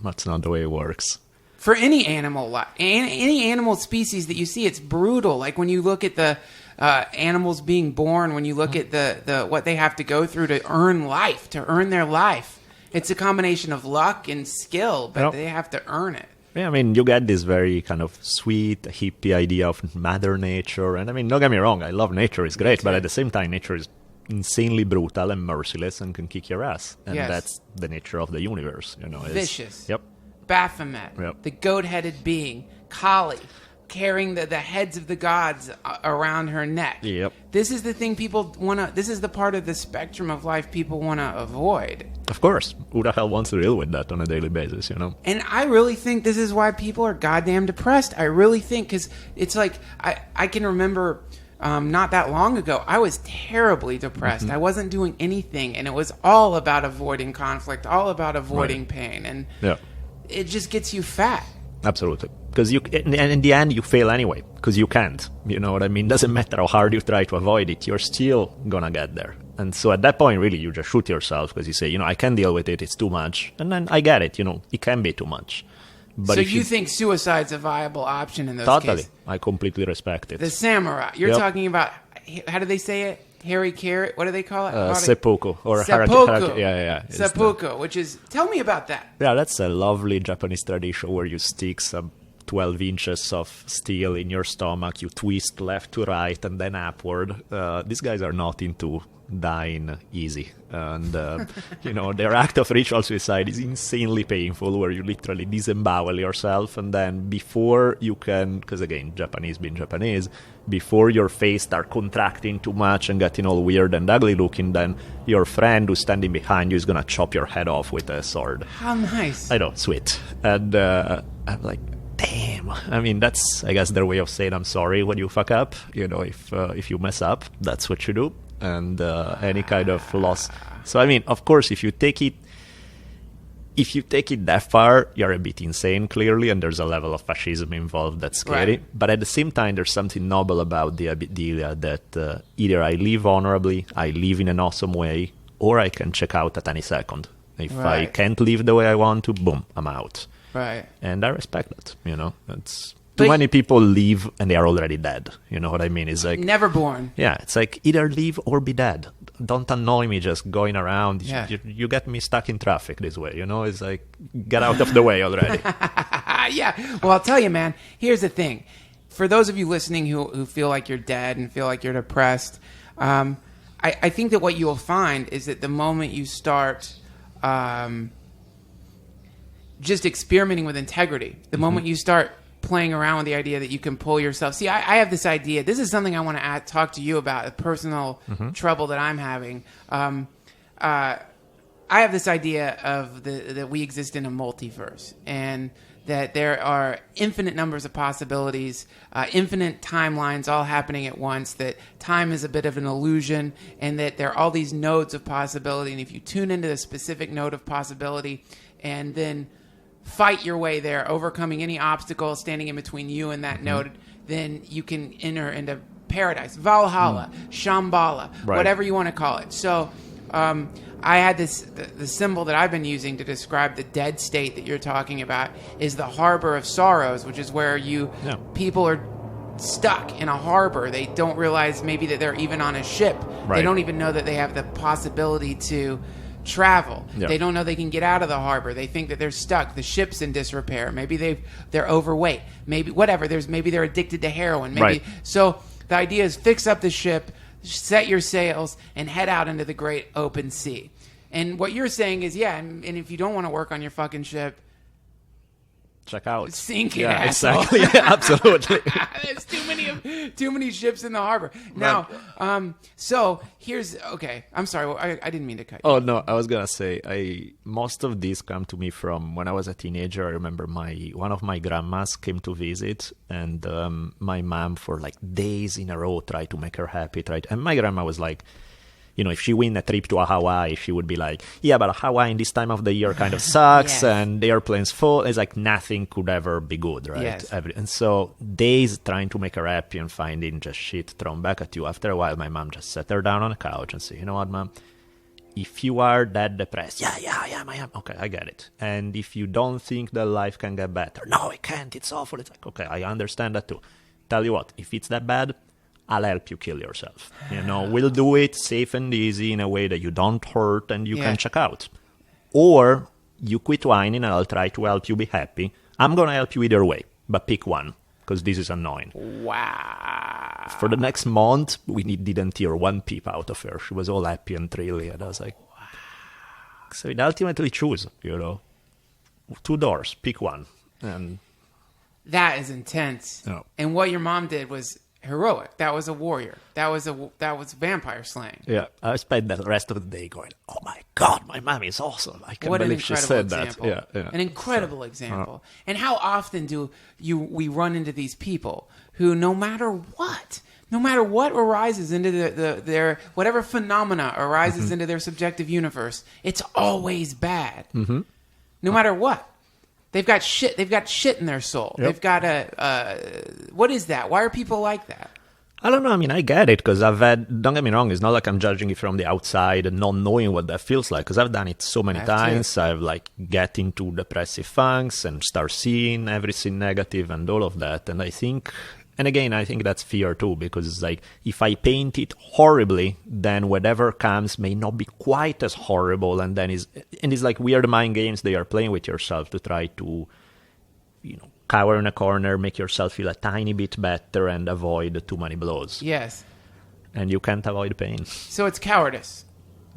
That's not the way it works. For any animal life, any animal species that you see, it's brutal. Like when you look at the animals being born, when you look at the what they have to go through to earn life, to earn their life, it's a combination of luck and skill, but they have to earn it. Yeah, I mean, you get this very kind of sweet, hippie idea of Mother Nature. And I mean, don't get me wrong, I love nature, it's great. But at the same time, nature is insanely brutal and merciless and can kick your ass. And that's the nature of the universe, Vicious. Yep. Baphomet, the goat-headed being, Kali, carrying the heads of the gods around her neck. Yep. This is the thing people want to... This is the part of the spectrum of life people want to avoid. Of course. Who the hell wants to deal with that on a daily basis, And I really think this is why people are goddamn depressed. I really think, because it's like... I can remember... not that long ago, I was terribly depressed. I wasn't doing anything, and it was all about avoiding conflict, all about avoiding pain, and it just gets you fat. Absolutely. Because and in the end, you fail anyway, because you can't. You know what I mean? Doesn't matter how hard you try to avoid it, you're still gonna get there. And so at that point, really, you just shoot yourself, because you say, I can't deal with it, it's too much. And then I get it, it can be too much. But so you think suicide's a viable option in those cases? Totally. I completely respect it. The samurai. You're talking about, how do they say it? Harry Carrot? What do they call it? Seppuku. Or seppuku. Yeah. Seppuku, which is... Tell me about that. Yeah, that's a lovely Japanese tradition where you stick some 12 inches of steel in your stomach, you twist left to right and then upward. These guys are not into dying easy. And, their act of ritual suicide is insanely painful, where you literally disembowel yourself, and then before you can, because again, Japanese being Japanese, before your face start contracting too much and getting all weird and ugly looking, then your friend who's standing behind you is going to chop your head off with a sword. How nice. I know, sweet. And I'm like, damn. I mean, that's, I guess, their way of saying I'm sorry when you fuck up. If you mess up, that's what you do. And any kind of loss. So I mean, of course, if you take it that far, you're a bit insane, clearly, and there's a level of fascism involved that's scary. Right. But at the same time, there's something noble about the idea that either I live honorably, I live in an awesome way, or I can check out at any second. If I can't live the way I want to, boom, I'm out. Right. And I respect that. It's too many people leave and they are already dead. You know what I mean? It's like never born. Yeah, it's like either leave or be dead. Don't annoy me just going around. Yeah. You get me stuck in traffic this way. It's like, get out of the way already. Yeah. Well, I'll tell you, man. Here's the thing. For those of you listening who feel like you're dead and feel like you're depressed, I think that what you'll find is that the moment you start just experimenting with integrity, the moment you start playing around with the idea that you can pull yourself. See, I have this idea. This is something I want to talk to you about, a personal trouble that I'm having. I have this idea of that we exist in a multiverse, and that there are infinite numbers of possibilities, infinite timelines all happening at once, that time is a bit of an illusion, and that there are all these nodes of possibility, and if you tune into the specific node of possibility and then fight your way there, overcoming any obstacle standing in between you and that node, then you can enter into paradise, Valhalla, Shambhala, whatever you want to call it. So I had the symbol that I've been using to describe the dead state that you're talking about is the harbor of sorrows, which is where people are stuck in a harbor. They don't realize maybe that they're even on a ship. They don't even know that they have the possibility to travel. They don't know they can get out of the harbor. They think that they're stuck. The ship's in disrepair. Maybe they're overweight. Maybe whatever. Maybe they're addicted to heroin. Maybe so. The idea is fix up the ship, set your sails, and head out into the great open sea. And what you're saying is, and if you don't want to work on your fucking ship, check out. Sink it, yeah, asshole. exactly. Yeah, absolutely. There's too many ships in the harbor. Now, so here's okay. I'm sorry, I didn't mean to cut you. Oh no, I was gonna say, most of these come to me from when I was a teenager. I remember one of my grandmas came to visit, and my mom for like days in a row tried to make her happy. And my grandma was like, you know, if she win a trip to Hawaii, she would be like, yeah, but Hawaii in this time of the year kind of sucks, Yes. and the airplane's full. It's like nothing could ever be good, right? Yes. And so days trying to make her happy and finding just shit thrown back at you. After a while, my mom just sat her down on the couch and said, you know what, Mom? If you are that depressed, yeah, I am. Okay, I get it. And if you don't think that life can get better, no, it can't. It's awful. It's like, okay, I understand that too. Tell you what, if it's that bad, I'll help you kill yourself. You know, we'll do it safe and easy in a way that you don't hurt and you can check out. Or you quit whining and I'll try to help you be happy. I'm going to help you either way, but pick one, because this is annoying. Wow. For the next month, we didn't hear one peep out of her. She was all happy and thrilly. And I was like, wow. So it ultimately choose, you know, 2 doors, pick one. And That is intense. No. And what your mom did was heroic. That was a warrior. That was vampire slaying. yeah, I spent the rest of the day going, oh my God, my mom is awesome. I can't What an believe she incredible said example. that. Yeah. An incredible example. And how often do we run into these people who no matter what arises into their whatever phenomena arises into their subjective universe, it's always bad. Mm-hmm. No matter what. They've got shit in their soul. Yep. They've got what is that? Why are people like that? I don't know. I mean, I get it, because don't get me wrong, it's not like I'm judging it from the outside and not knowing what that feels like, because I've done it so many times. I've like get into depressive funks and start seeing everything negative and all of that. And I think that's fear too, because it's like, if I paint it horribly, then whatever comes may not be quite as horrible. And then it's like weird mind games they are playing with yourself to try to, you know, cower in a corner, make yourself feel a tiny bit better and avoid too many blows. Yes. And you can't avoid pain. So it's cowardice.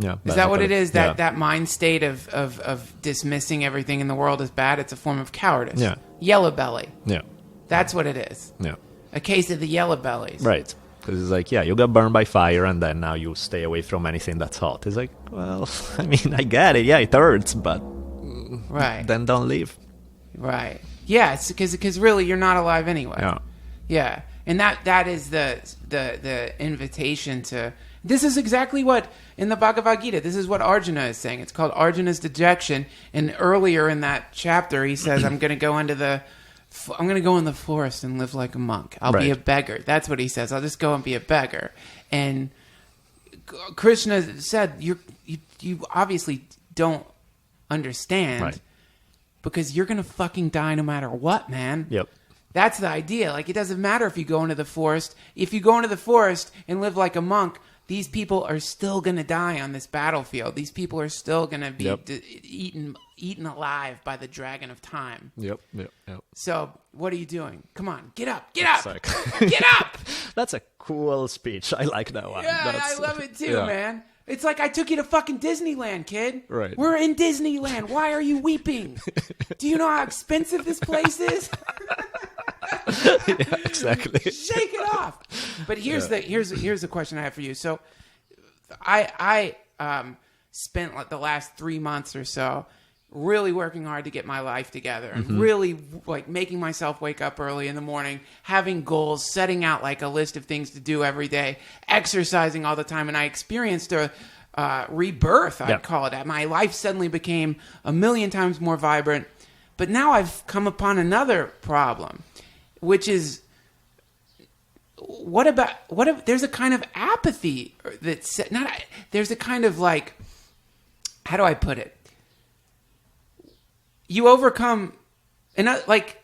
Yeah. Is that what it is? That mind state of dismissing everything in the world as bad? It's a form of cowardice. Yeah. Yellow belly. Yeah. That's what it is. Yeah. A case of the yellow bellies. Right. Because it's like, yeah, you got burned by fire and then now you stay away from anything that's hot. It's like, well, I mean, I get it. Yeah, it hurts, but Right. then don't leave. Right. Yeah, it's because really you're not alive anyway. Yeah. Yeah. And that is the invitation to. This is exactly what in the Bhagavad-Gita. This is what Arjuna is saying. It's called Arjuna's Dejection. And earlier in that chapter, he says, "I'm going to go in the forest and live like a monk. I'll be a beggar." That's what he says. I'll just go and be a beggar. And Krishna said, "You obviously don't understand." Right. Because you're going to fucking die no matter what, man. Yep. That's the idea. Like, it doesn't matter if you go into the forest. If you go into the forest and live like a monk, these people are still going to die on this battlefield. These people are still going to be eaten alive by the dragon of time. Yep. So, what are you doing? Come on, get up. Get up. Like, Get up. that's a cool speech. I like that one. Yeah, I love it too, man. It's like I took you to fucking Disneyland, kid. Right. We're in Disneyland. Why are you weeping? Do you know how expensive this place is? Yeah, exactly. Shake it off. But here's the question I have for you. So, I spent like the last 3 months or so really working hard to get my life together and really like making myself wake up early in the morning, having goals, setting out like a list of things to do every day, exercising all the time. And I experienced a rebirth, I'd call it. My life suddenly became 1,000,000 times more vibrant. But now I've come upon another problem, which is what if there's a kind of apathy there's a kind of like, how do I put it? You overcome, and like,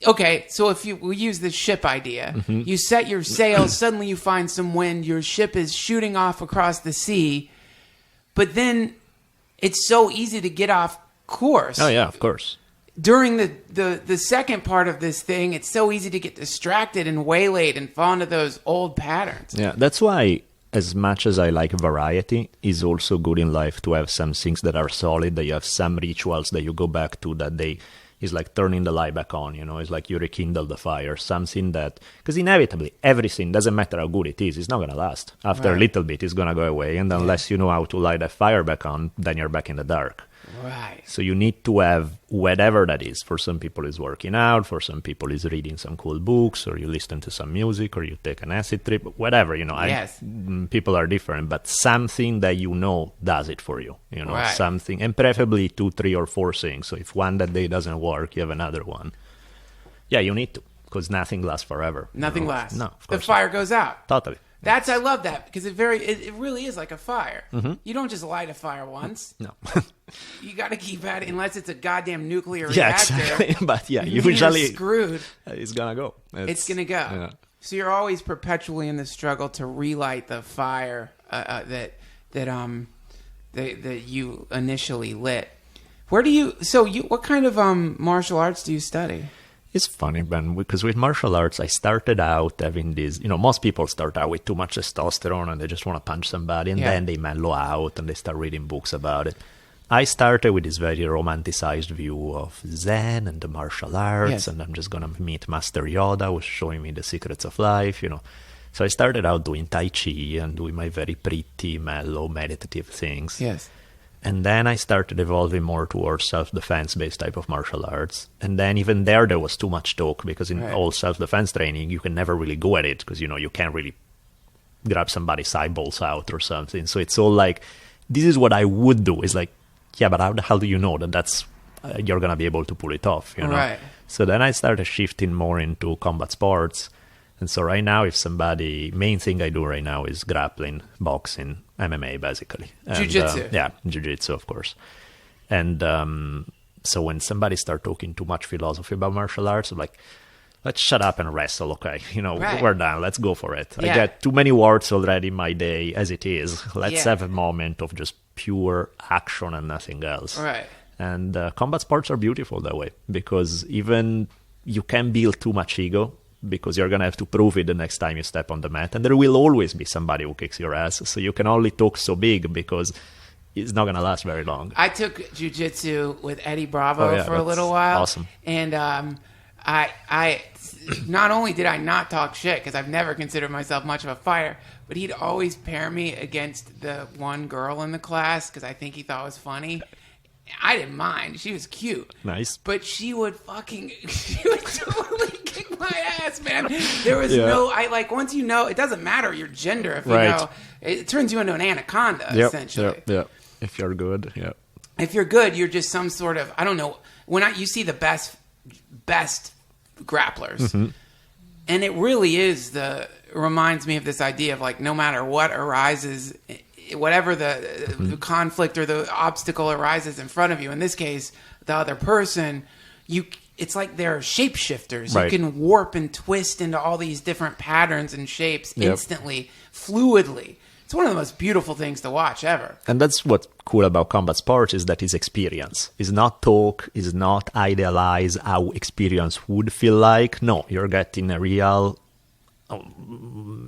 okay, so if we use the ship idea, you set your sails, suddenly you find some wind, your ship is shooting off across the sea, but then it's so easy to get off course. Oh yeah, of course. During the second part of this thing, it's so easy to get distracted and waylaid and fall into those old patterns. Yeah, that's why, as much as I like variety, it's also good in life to have some things that are solid, that you have some rituals that you go back to, that they is like turning the light back on, it's like you rekindle the fire, something that, because inevitably everything, doesn't matter how good it is, it's not going to last. After a little bit, it's going to go away, and unless you know how to light that fire back on, then you're back in the dark. Right. So you need to have whatever that is. For some people it's working out, for some people it's reading some cool books, or you listen to some music, or you take an acid trip, whatever, Yes. People are different, but something that does it for you, Right. something, and preferably 2, 3, or 4 things. So if one that day doesn't work, you have another one. Yeah, you need to, because nothing lasts forever. Nothing lasts. No, of The course fire not. goes out. Totally. I love that, because it really is like a fire. You don't just light a fire once. No. You got to keep at it, unless it's a goddamn nuclear Yeah, reactor. exactly. But yeah, You're usually screwed. it's gonna go. It's gonna go. Yeah. So you're always perpetually in the struggle to relight the fire that you initially lit. What kind of martial arts do you study? It's funny, Ben, because with martial arts, I started out having this, most people start out with too much testosterone and they just want to punch somebody, and then they mellow out and they start reading books about it. I started with this very romanticized view of Zen and the martial arts, and I'm just going to meet Master Yoda, who's showing me the secrets of life, So I started out doing Tai Chi and doing my very pretty, mellow, meditative things. Yes. And then I started evolving more towards self-defense-based type of martial arts. And then even there was too much talk, because in all self-defense training, you can never really go at it, because, you can't really grab somebody's eyeballs out or something. So it's all like, this is what I would do. It's like, yeah, but how the hell do you know that that's you're going to be able to pull it off, Right. So then I started shifting more into combat sports. And so right now, main thing I do right now is grappling, boxing, MMA, basically. Jiu-jitsu. Yeah, jiu-jitsu, of course. And so when somebody start talking too much philosophy about martial arts, I'm like, let's shut up and wrestle, okay? Right. We're done. Let's go for it. Yeah. I get too many words already in my day as it is. Let's have a moment of just pure action and nothing else. Right. And combat sports are beautiful that way, because even you can build too much ego, because you're going to have to prove it the next time you step on the mat. And there will always be somebody who kicks your ass. So you can only talk so big, because it's not going to last very long. I took jiu-jitsu with Eddie Bravo for a little while. Awesome. And I not only did I not talk shit, because I've never considered myself much of a fighter, but he'd always pair me against the one girl in the class, because I think he thought it was funny. I didn't mind. She was cute. Nice. But she would totally kick my ass, man. There was once it doesn't matter your gender. If you know, it turns you into an anaconda, essentially. Yeah. If you're good, yeah. If you're good, you're just some sort of, I don't know, you see the best grapplers. And it really reminds me of this idea of, like, no matter what arises, whatever the conflict or the obstacle arises in front of you, in this case, the other person, it's like they're shapeshifters. Right. You can warp and twist into all these different patterns and shapes instantly, fluidly. It's one of the most beautiful things to watch ever. And that's what's cool about combat sports, is that it's experience. It's not talk, it's not idealize how experience would feel like. No, you're getting a real,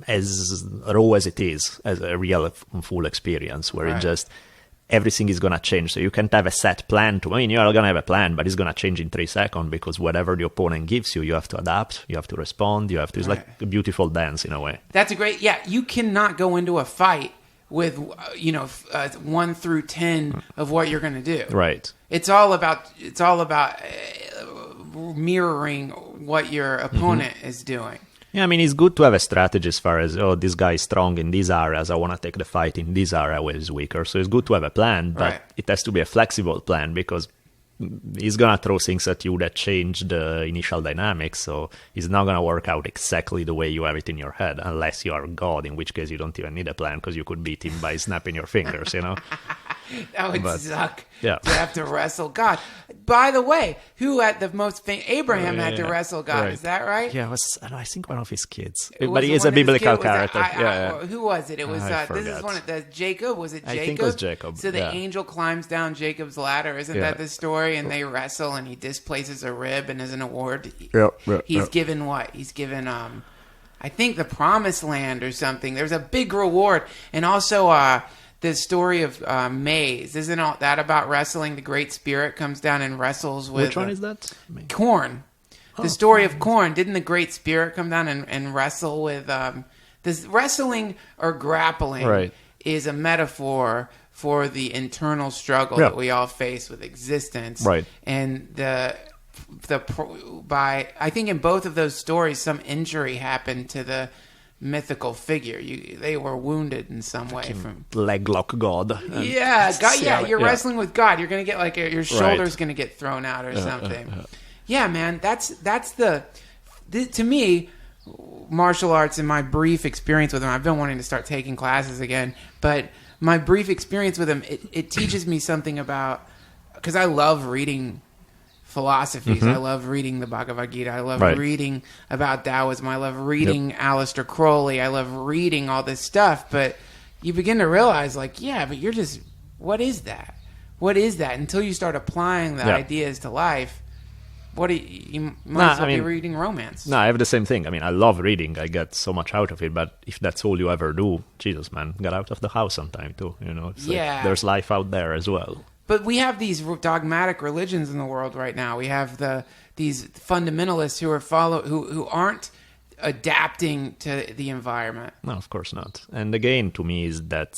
as raw as it is, as a real full experience, where it just, everything is going to change. So you can't have a set plan you're going to have a plan, but it's going to change in 3 seconds, because whatever the opponent gives you, you have to adapt, you have to respond, it's like a beautiful dance in a way. That's you cannot go into a fight with, 1 through 10 of what you're going to do. Right. It's all about mirroring what your opponent is doing. Yeah, I mean, it's good to have a strategy as far as, this guy is strong in these areas, I want to take the fight in this area where he's weaker. So it's good to have a plan, but it has to be a flexible plan, because he's going to throw things at you that change the initial dynamics. So it's not going to work out exactly the way you have it in your head, unless you are God, in which case you don't even need a plan, because you could beat him by snapping your fingers, That would suck to have to wrestle God. By the way, who had the most Abraham had to wrestle God, right. Is that right? Yeah, I think one of his kids. But he is a biblical character. Who was it? It was this is one of the Jacob. Was it Jacob? I think it was Jacob. So the angel climbs down Jacob's ladder. Isn't that the story? And they wrestle, and he displaces a rib, and as an award, he's given what? He's given I think the promised land or something. There's a big reward, and also the story of maize, isn't all that about wrestling? The Great Spirit comes down and wrestles with... Which one is that? Corn. The story of corn. Didn't the Great Spirit come down and wrestle with... this wrestling or grappling is a metaphor for the internal struggle that we all face with existence. Right. And I think in both of those stories, some injury happened to the mythical figure. They were wounded in some way from leglock God. God. Yeah, you're wrestling with God. You're gonna get like your shoulder's gonna get thrown out or something. Yeah, man. That's the to me, martial arts and my brief experience with them. I've been wanting to start taking classes again, but my brief experience with them, it teaches me something about, because I love reading philosophies. I love reading the Bhagavad-Gita. I love reading about Taoism. I love reading Aleister Crowley. I love reading all this stuff. But you begin to realize, like, but you're just, what is that? What is that? Until you start applying the ideas to life, you might as well be reading romance. No, I have the same thing. I mean, I love reading. I get so much out of it. But if that's all you ever do, Jesus, man, get out of the house sometime too. It's like, there's life out there as well. But we have these dogmatic religions in the world right now. We have these fundamentalists who aren't adapting to the environment. No, of course not. And again, to me, is that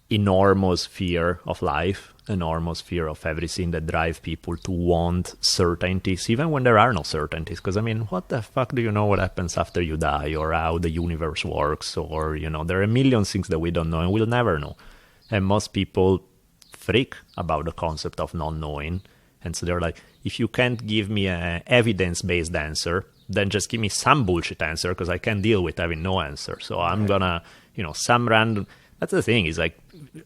enormous fear of life, enormous fear of everything that drive people to want certainties, even when there are no certainties. Because, I mean, what the fuck do you know what happens after you die, or how the universe works, or, there are a million things that we don't know and we'll never know. And most people freak about the concept of not knowing, and so they're like, if you can't give me an evidence-based answer, then just give me some bullshit answer, because I can't deal with having no answer. So I'm gonna, some random... That's the thing, is like,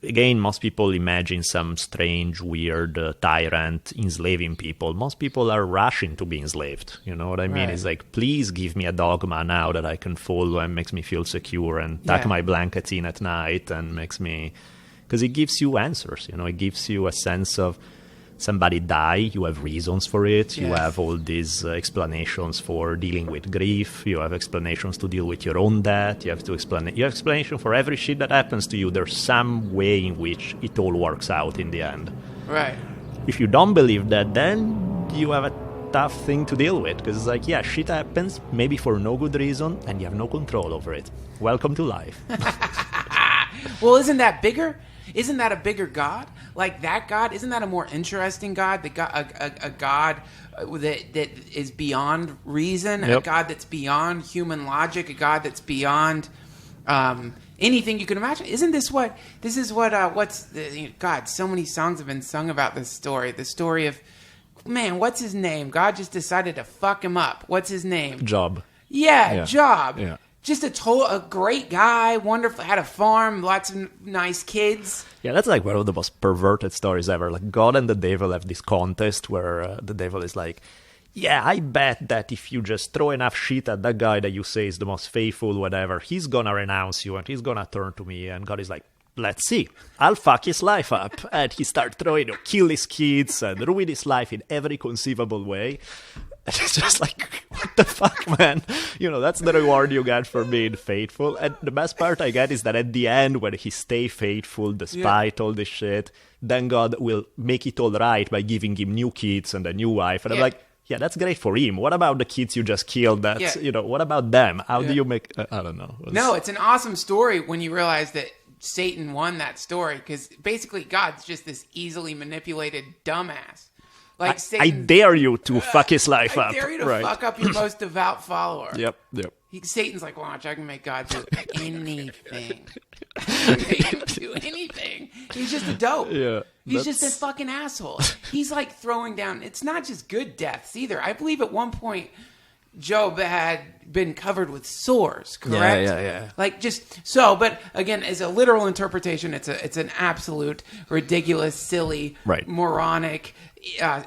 again, most people imagine some strange, weird tyrant enslaving people. Most people are rushing to be enslaved. You know what I mean? It's like, please give me a dogma now that I can follow and makes me feel secure, and tuck my blankets in at night and makes me... Because it gives you answers, it gives you a sense of somebody die, you have reasons for it, you have all these explanations for dealing with grief, you have explanations to deal with your own death, you have explanation for every shit that happens to you. There's some way in which it all works out in the end. Right. If you don't believe that, then you have a tough thing to deal with, because it's like, shit happens, maybe for no good reason, and you have no control over it. Welcome to life. Well, isn't that bigger? Isn't that a bigger God? Like that God? Isn't that a more interesting God? The God, a God that is beyond reason, a God that's beyond human logic, a God that's beyond anything you can imagine. God, so many songs have been sung about this story. The story of, man, what's his name? God just decided to fuck him up. What's his name? Job. Yeah. Job. Yeah. Just a great guy, wonderful, had a farm, lots of nice kids. Yeah, that's like one of the most perverted stories ever. Like, God and the devil have this contest where the devil is like, I bet that if you just throw enough shit at that guy that you say is the most faithful, whatever, he's gonna renounce you and he's gonna turn to me. And God is like, let's see, I'll fuck his life up. And he starts throwing, kill his kids and ruin his life in every conceivable way. And it's just like, what the fuck, man? That's the reward you get for being faithful. And the best part I get is that at the end, when he stay faithful despite all this shit, then God will make it all right by giving him new kids and a new wife. And I'm like, that's great for him. What about the kids you just killed? What about them? How do you make... I don't know. No, it's an awesome story when you realize that Satan won that story, because basically God's just this easily manipulated dumbass. Like I dare you to fuck his life up. I dare you to fuck up your most devout follower. Yep. Satan's like, watch, I can make God do anything. He can do anything. He's just a dope. Yeah. He's just a fucking asshole. He's like throwing down. It's not just good deaths either. I believe at one point Job had been covered with sores, correct? Yeah. Like but again, as a literal interpretation, it's an absolute ridiculous, silly, moronic,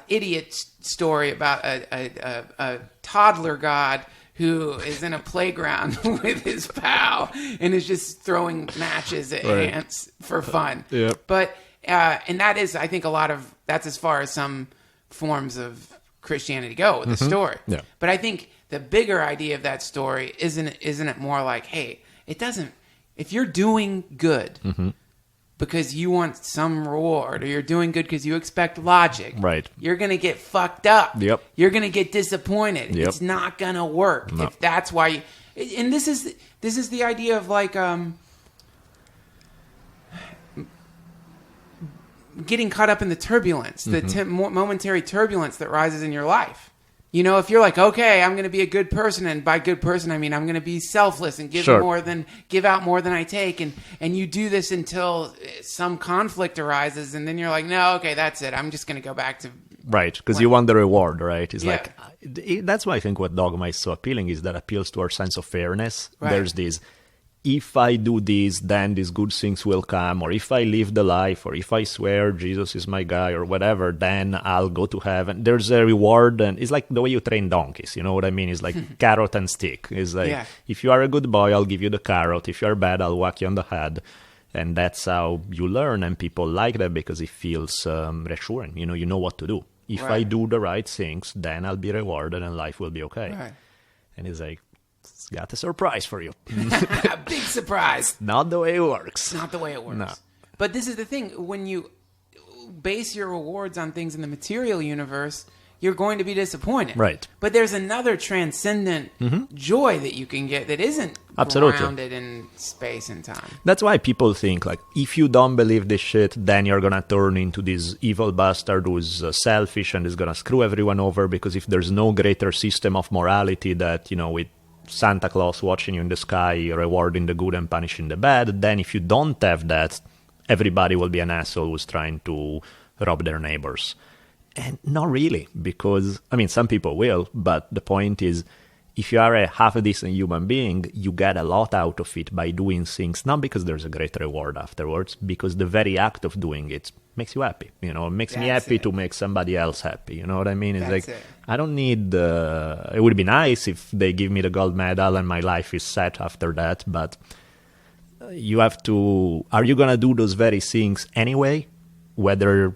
idiot story about a toddler God who is in a playground with his pal and is just throwing matches at ants for fun. Yeah. But and that is, I think, that's as far as some forms of Christianity go with the story. Yeah. But I think the bigger idea of that story isn't it more like, hey, it doesn't if you're doing good because you want some reward, or you're doing good because you expect logic, right, you're going to get fucked up. Yep. You're going to get disappointed. Yep. It's not going to work. No. If that's why you, and this is the idea of like getting caught up in the turbulence, the momentary turbulence that rises in your life. You know, if you're like, okay, I'm going to be a good person, and by good person I mean I'm going to be selfless and give out more than I take, and you do this until some conflict arises, and then you're like, no, okay, that's it. I'm just going to go back to right, because you want the reward, right? It's Yeah. like that's why I think what dogma is so appealing is that appeals to our sense of fairness. Right. There's this. If I do this, then these good things will come. Or if I live the life, or if I swear Jesus is my guy, or whatever, then I'll go to heaven. There's a reward, and it's like the way you train donkeys. You know what I mean? It's like carrot and stick. It's like, if you are a good boy, I'll give you the carrot. If you're bad, I'll whack you on the head. And that's how you learn, and people like that because it feels reassuring. You know what to do. If I do the right things, then I'll be rewarded, and life will be okay. Right. And it's like, got a surprise for you. A big surprise. Not the way it works. Not the way it works. No. But this is the thing. When you base your rewards on things in the material universe, you're going to be disappointed. Right. But there's another transcendent joy that you can get that isn't Absolutely. grounded in space and time. That's why people think, like, if you don't believe this shit, then you're going to turn into this evil bastard who's selfish and is going to screw everyone over, because if there's no greater system of morality that, with Santa Claus watching you in the sky, rewarding the good and punishing the bad, then if you don't have that, everybody will be an asshole who's trying to rob their neighbors. And not really, because, some people will, but the point is, if you are a half-decent human being, you get a lot out of it by doing things, not because there's a great reward afterwards, because the very act of doing it makes you happy. It makes me happy to make somebody else happy. You know what I mean? It's I don't need... it would be nice if they give me the gold medal and my life is set after that, but you have to... Are you going to do those very things anyway, whether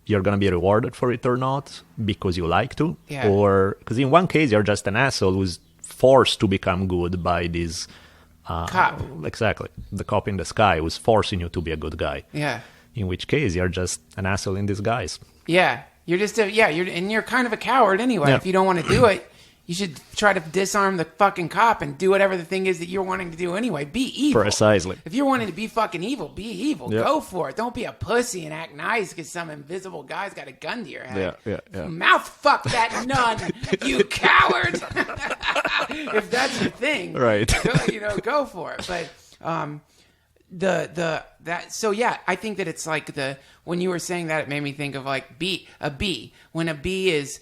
you're going to be rewarded for it or not, because you like to? Yeah. Or... Because in one case, you're just an asshole who's forced to become good by this... cop. Exactly. The cop in the sky who's forcing you to be a good guy. Yeah. In which case, you're just an asshole in disguise. Yeah. You're just you're kind of a coward anyway. Yeah. If you don't want to do it, you should try to disarm the fucking cop and do whatever the thing is that you're wanting to do anyway. Be evil. Precisely. If you're wanting to be fucking evil, be evil. Yep. Go for it. Don't be a pussy and act nice because some invisible guy's got a gun to your head. Yeah. Mouth fuck that nun, you coward. If that's your thing, right? Go for it. But I think that it's like when you were saying that, it made me think of like a bee. When a bee is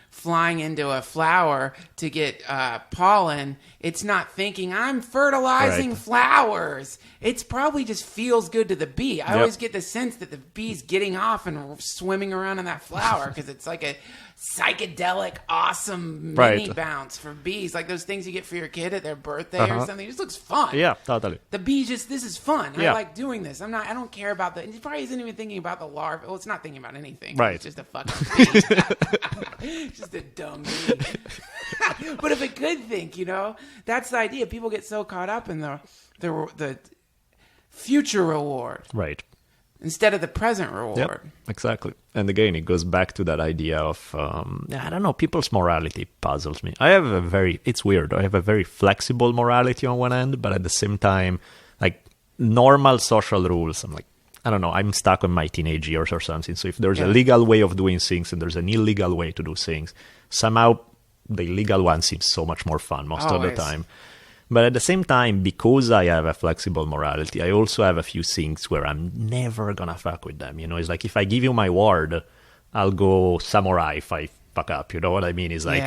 flying into a flower to get pollen, it's not thinking, I'm fertilizing flowers. It's probably just feels good to the bee. I always get the sense that the bee's getting off and swimming around in that flower because it's like a psychedelic, awesome mini bounce for bees. Like those things you get for your kid at their birthday or something. It just looks fun. Yeah, totally. The bee this is fun. Yeah. I like doing this. I don't care about it probably isn't even thinking about the larva. Well, it's not thinking about anything. Right. It's just a fucking bee. Just a dumb bee. But if it could think, that's the idea. People get so caught up in the future reward. Right. Instead of the present reward. Yep, exactly. And again, it goes back to that idea of, I don't know, people's morality puzzles me. It's weird. I have a very flexible morality on one end, but at the same time, like normal social rules, I'm like, I don't know, I'm stuck on my teenage years or something. So if there's a legal way of doing things and there's an illegal way to do things, somehow the illegal one seems so much more fun most of the time. But at the same time, because I have a flexible morality, I also have a few things where I'm never going to fuck with them. It's like if I give you my word, I'll go samurai if I fuck up. You know what I mean? It's like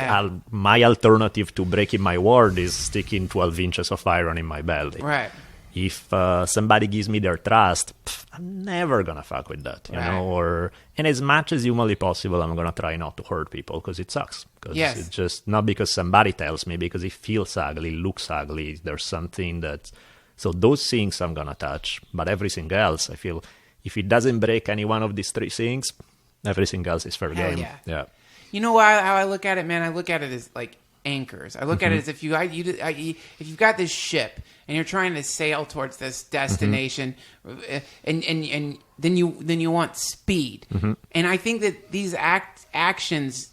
my alternative to breaking my word is sticking 12 inches of iron in my belly. Right. If somebody gives me their trust, I'm never going to fuck with that, you know? And as much as humanly possible, I'm going to try not to hurt people because it sucks. Because it's just not because somebody tells me, because it feels ugly, looks ugly. There's something that... So those things I'm going to touch. But everything else, I feel, if it doesn't break any one of these three things, everything else is fair game. Yeah. You know how I look at it, man? I look at it as like anchors. I look at it as if if you've got this ship and you're trying to sail towards this destination, and then you want speed. And I think that these actions,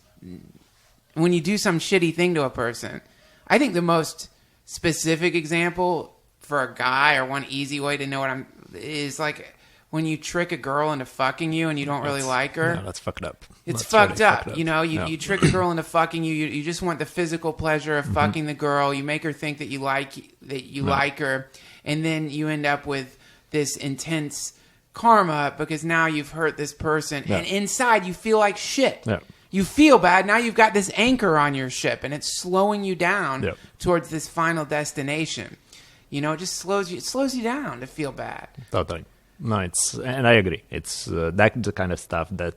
when you do some shitty thing to a person, I think the most specific example for a guy, or one easy way to know what is like when you trick a girl into fucking you and you don't really like her. No, that's fucked up. It's fucked up. You know, you trick a girl into fucking you. You just want the physical pleasure of fucking the girl. You make her think that you like her, and then you end up with this intense karma because now you've hurt this person, and inside you feel like shit. Yeah. You feel bad. Now you've got this anchor on your ship, and it's slowing you down towards this final destination. You know, it just slows you down to feel bad. Totally. No, and I agree. It's that's the kind of stuff that,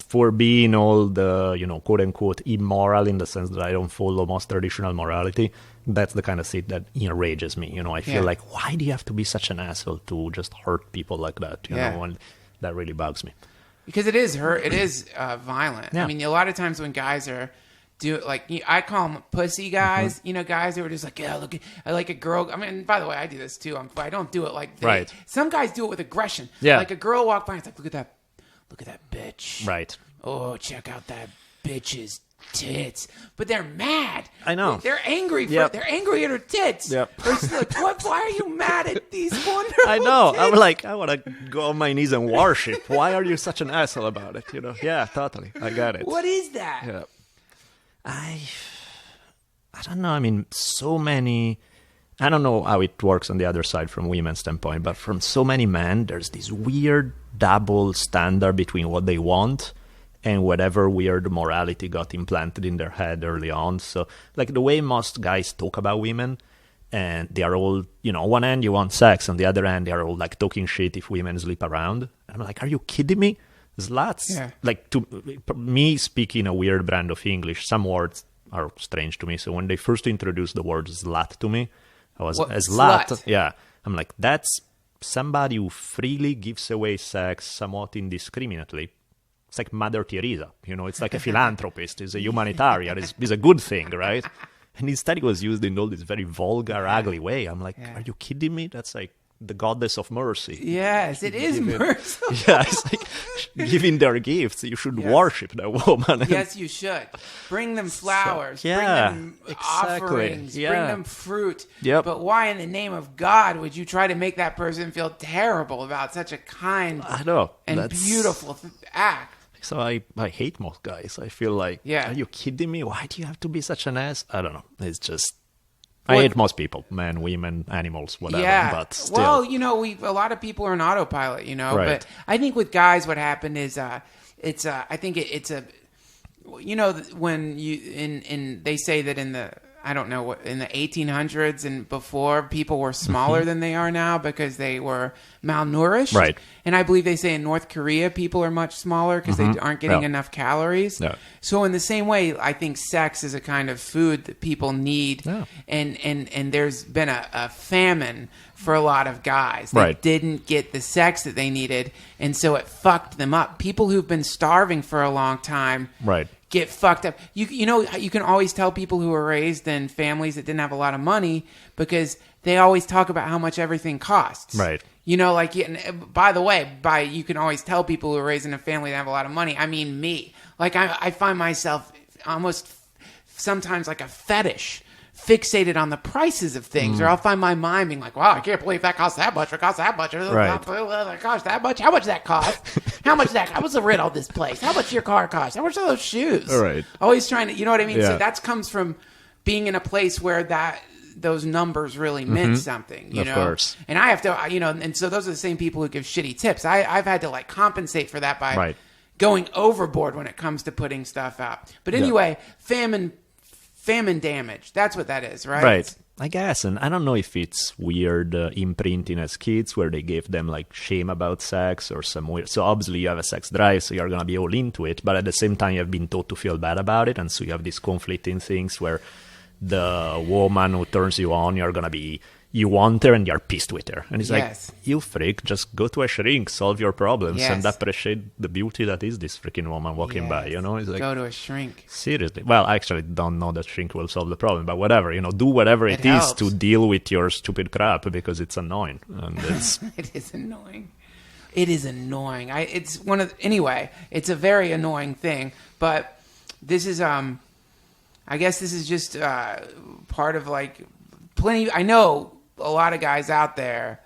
for being all the, quote unquote immoral, in the sense that I don't follow most traditional morality, that's the kind of shit that enrages me. I feel like, why do you have to be such an asshole to just hurt people like that? You know, and that really bugs me. Because it is violent. Yeah. I mean, a lot of times when guys are I call them pussy guys, guys who are just like, I like a girl. I mean, by the way, I do this too. I don't do it like that. Right. Some guys do it with aggression. Yeah. Like a girl walk by and it's like, look at that bitch. Right. Oh, check out that bitch's tits. But they're mad. I know. They're angry. They're angry at her tits. Yep. They're like, why are you mad at these wonderful I know. Tits? I'm like, I want to go on my knees and worship. Why are you such an asshole about it? Yeah, totally. I got it. What is that? Yeah. I don't know. I mean, so many. I don't know how it works on the other side from women's standpoint, but from so many men, there's this weird double standard between what they want and whatever weird morality got implanted in their head early on. So, like the way most guys talk about women, and they are all, on one end you want sex, on the other end they are all like talking shit if women sleep around. And I'm like, are you kidding me? Sluts. Yeah. Like, to me, speaking a weird brand of English, some words are strange to me. So when they first introduced the word slut to me, I was a slut. Yeah. I'm like, that's somebody who freely gives away sex somewhat indiscriminately. It's like Mother Teresa. It's like a philanthropist. He's a humanitarian. It's a good thing, right? And instead it was used in all this very vulgar, ugly way. I'm like, are you kidding me? That's like the goddess of mercy. Yes, it is mercy. Yeah, it's like giving their gifts. You should worship that woman. Yes, you should. Bring them flowers. Bring them offerings. Bring them fruit. Yep. But why in the name of God would you try to make that person feel terrible about such a kind and beautiful act? So I hate most guys. I feel like, are you kidding me? Why do you have to be such an ass? I don't know. It's just... I hate most people, men, women, animals, whatever. Yeah. But still. Well, a lot of people are on autopilot, Right. But I think with guys, what happened is, when they say that in the, I don't know what, in the 1800s and before, people were smaller than they are now because they were malnourished. Right. And I believe they say in North Korea, people are much smaller because they aren't getting enough calories. No. So in the same way, I think sex is a kind of food that people need. Yeah. And there's been a famine for a lot of guys. They didn't get the sex that they needed. And so it fucked them up. People who've been starving for a long time. Right. Get fucked up. You can always tell people who were raised in families that didn't have a lot of money because they always talk about how much everything costs. Right. By the way, you can always tell people who are raised in a family that have a lot of money. I mean, me. Like, I find myself almost sometimes like a fetish, fixated on the prices of things, or I'll find my mind being like, wow, I can't believe that costs that much, or costs that much, or that costs that much. How much does that cost? How much that? How much the rent on this place? How much your car cost? How much are those shoes? All right. Always trying to, you know what I mean? Yeah. So that comes from being in a place where those numbers really meant something, you know? Of course. And I have to, and so those are the same people who give shitty tips. I've had to compensate for that by going overboard when it comes to putting stuff out. But anyway, famine damage. That's what that is, right? Right. I guess. And I don't know if it's weird imprinting as kids where they gave them shame about sex or some weird. So obviously you have a sex drive, so you're going to be all into it. But at the same time, you have been taught to feel bad about it. And so you have these conflicting things where the woman who turns you on, you're going to be, you want her and you're pissed with her. And he's Yes. like, you freak, just go to a shrink, solve your problems, Yes. and appreciate the beauty that is this freaking woman walking by, you know? It's like, go to a shrink. seriously. Well, I actually don't know that shrink will solve the problem, but whatever, you know, do whatever it is helps. to deal with your stupid crap because it's annoying. And it's, It is annoying. It is annoying. Anyway, it's a very annoying thing, but this is, I guess this is just part of like plenty. I know a lot of guys out there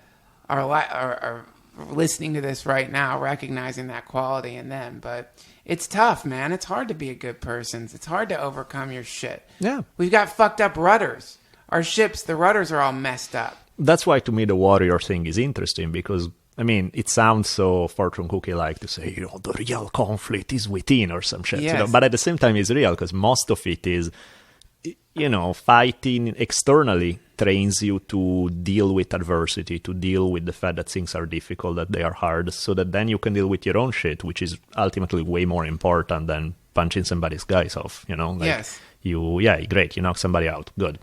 are listening to this right now, recognizing that quality in them. But it's tough, man. It's hard to be a good person. It's hard to overcome your shit. yeah. We've got fucked up rudders. Our ships, the rudders are all messed up. That's why to me the warrior thing is interesting because, I mean, it sounds so fortune cookie-like to say, you know, the real conflict is within or some shit. Yes. You know? But at the same time, it's real because most of it is, you know, fighting externally trains you to deal with adversity, to deal with the fact that things are difficult, that they are hard, so that then you can deal with your own shit, which is ultimately way more important than punching somebody's guys off, you know? Like, Yes. Great, you knock somebody out. Good.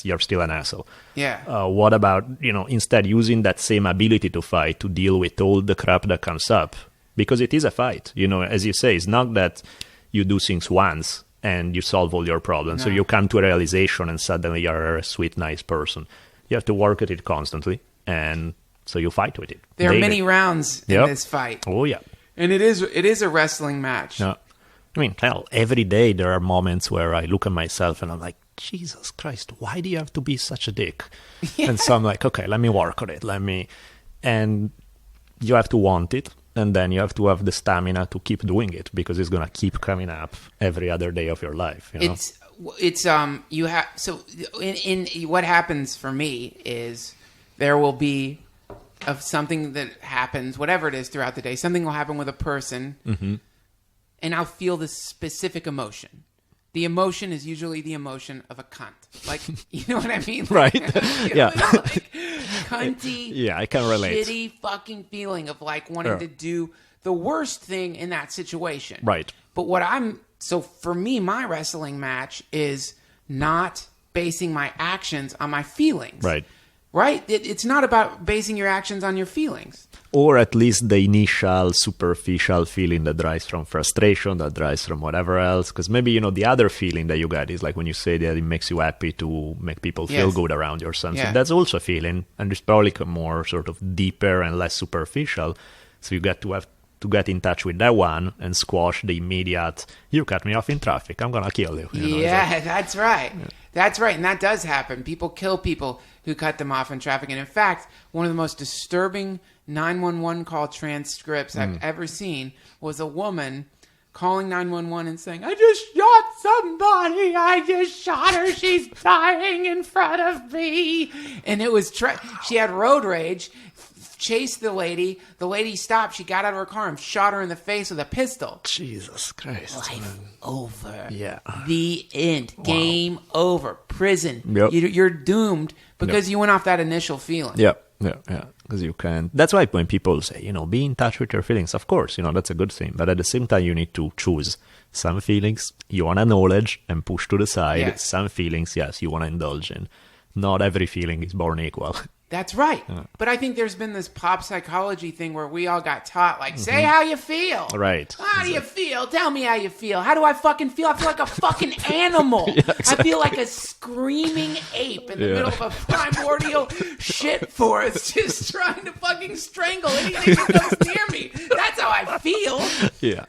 You're still an asshole. Yeah. What about, you know, instead using that same ability to fight to deal with all the crap that comes up? Because it is a fight. You know, as you say, it's not that you do things once and you solve all your problems. So No. you come to a realization and suddenly you're a sweet, nice person. You have to work at it constantly. And so you fight with it. There are daily. many rounds in Yep. this fight. Oh, yeah. And it is a wrestling match. No. I mean, hell, every day there are moments where I look at myself and I'm like, Jesus Christ, why do you have to be such a dick? Yeah. And so I'm like, okay, let me work on it. And you have to want it. And then you have to have the stamina to keep doing it because it's going to keep coming up every other day of your life. You know? You have, so in what happens for me is there will be of something that happens, whatever it is throughout the day, something will happen with a person. Mm-hmm. And I'll feel this specific emotion. The emotion is usually the emotion of a cunt. Like, you know what I mean? Like, Right. Yeah. Like, cunty, Yeah, I can relate. shitty fucking feeling of like wanting to do the worst thing in that situation. Right. But so for me, my wrestling match is not basing my actions on my feelings. Right. Right? It's not about basing your actions on your feelings. Or at least the initial superficial feeling that derives from frustration, that derives from whatever else. Because maybe, you know, the other feeling that you get is like when you say that it makes you happy to make people feel Yes. good around you or something. Yeah. That's also a feeling. And it's probably more sort of deeper and less superficial. So you get to have to get in touch with that one and squash the immediate, you cut me off in traffic, I'm going to kill you. You know, Yeah, that's right. Yeah. That's right. And that does happen. People kill people who cut them off in traffic. And in fact, one of the most disturbing 911 call transcripts I've ever seen was a woman calling 911 and saying, I just shot somebody. I just shot her. She's dying in front of me. And it was, she had road rage, chased the lady. The lady stopped. She got out of her car and shot her in the face with a pistol. Jesus Christ. Life over. Yeah. The end. Wow. Game over. Prison. Yep. You're doomed because you went off that initial feeling. Yeah. Because you can. That's why when people say, you know, be in touch with your feelings, of course, you know, that's a good thing. But at the same time, you need to choose. Some feelings you want to acknowledge and push to the side. Yes. Some feelings, yes, you want to indulge in. Not every feeling is born equal. That's right. But I think there's been this pop psychology thing where we all got taught, like, say how you feel. Right. How do you feel? Tell me how you feel. How do I fucking feel? I feel like a fucking animal. Yeah, exactly. I feel like a screaming ape in the middle of a primordial shit forest just trying to fucking strangle anything that comes near me. That's how I feel. Yeah.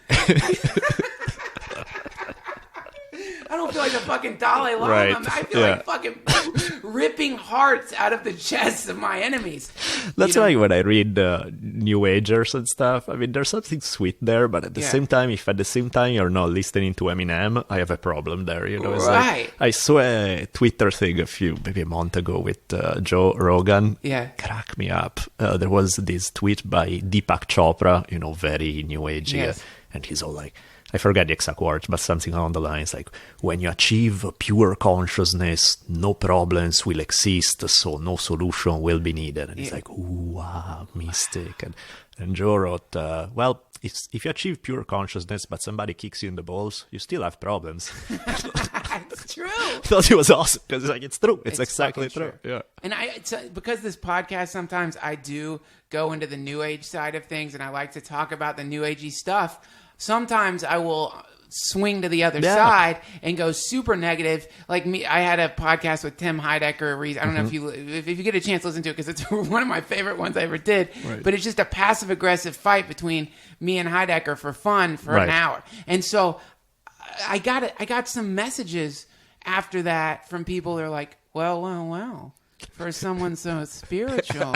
I don't feel like the fucking Dalai Lama. Right. I feel like fucking ripping hearts out of the chests of my enemies. That's why when I read New Agers and stuff, I mean, there's something sweet there, but at the same time, if at the same time you're not listening to Eminem, I have a problem there. You know, it's right. Like, I saw a Twitter thing maybe a month ago with Joe Rogan. Yeah. Crack me up. There was this tweet by Deepak Chopra, you know, very New Agey, Yes. and he's all like, I forget the exact words, but something along the lines like, when you achieve pure consciousness, no problems will exist, so no solution will be needed. And he's like, ooh, wow, mystic. And Joe wrote, well, if you achieve pure consciousness, but somebody kicks you in the balls, you still have problems. It's true. I thought it was awesome because it's true. It's exactly true. Yeah. And because this podcast, sometimes I do go into the New Age side of things, and I like to talk about the New Agey stuff. Sometimes I will swing to the other side and go super negative. Like me, I had a podcast with Tim Heidecker. I don't know if you get a chance to listen to it, because it's one of my favorite ones I ever did. Right. But it's just a passive aggressive fight between me and Heidecker for fun for an hour. And so I got some messages after that from people that are like, well. For someone so spiritual,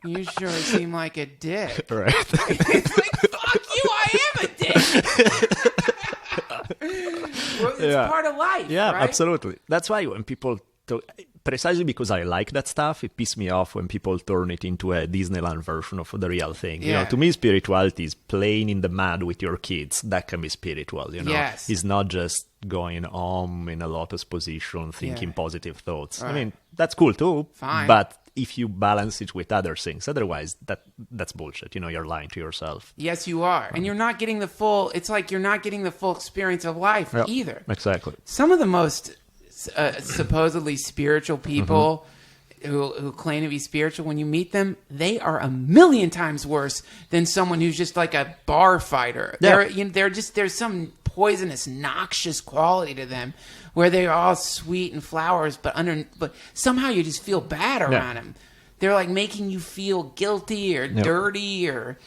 you sure seem like a dick. Right. It's like, fuck you, I am a dick. Well, it's part of life, yeah, right? Absolutely. That's why when people talk, precisely because I like that stuff, it pisses me off when people turn it into a Disneyland version of the real thing. You know, to me, spirituality is playing in the mud with your kids. That can be spiritual, you know. Yes. It's not just going in a lotus position, thinking positive thoughts. Right. I mean, that's cool too. Fine. But if you balance it with other things, otherwise that's bullshit. You know, you're lying to yourself. Yes, you are. And you're not getting the full, it's like you're not getting the full experience of life either. Exactly. Some of the most supposedly spiritual people who claim to be spiritual, when you meet them, they are a million times worse than someone who's just like a bar fighter. Yeah. There's some poisonous, noxious quality to them where they're all sweet and flowers, but somehow you just feel bad around them. They're like making you feel guilty or dirty, or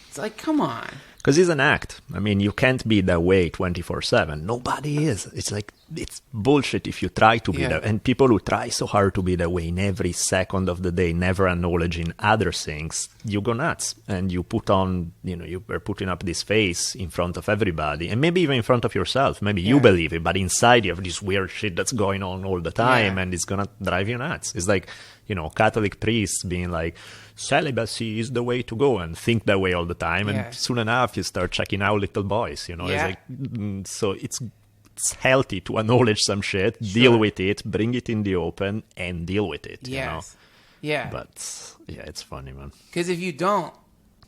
it's like, come on. Because it's an act. I mean, you can't be that way 24/7. Nobody is. It's like, it's bullshit if you try to be that. And people who try so hard to be that way in every second of the day, never acknowledging other things, you go nuts. And you put on, you are putting up this face in front of everybody, and maybe even in front of yourself. Maybe you believe it, but inside you have this weird shit that's going on all the time, and it's going to drive you nuts. It's like, Catholic priests being like, celibacy is the way to go, and think that way all the time. And soon enough, you start checking out little boys, It's like, so it's healthy to acknowledge some shit, deal with it, bring it in the open, and deal with it, you know? Yeah. But, it's funny, man. Because if you don't,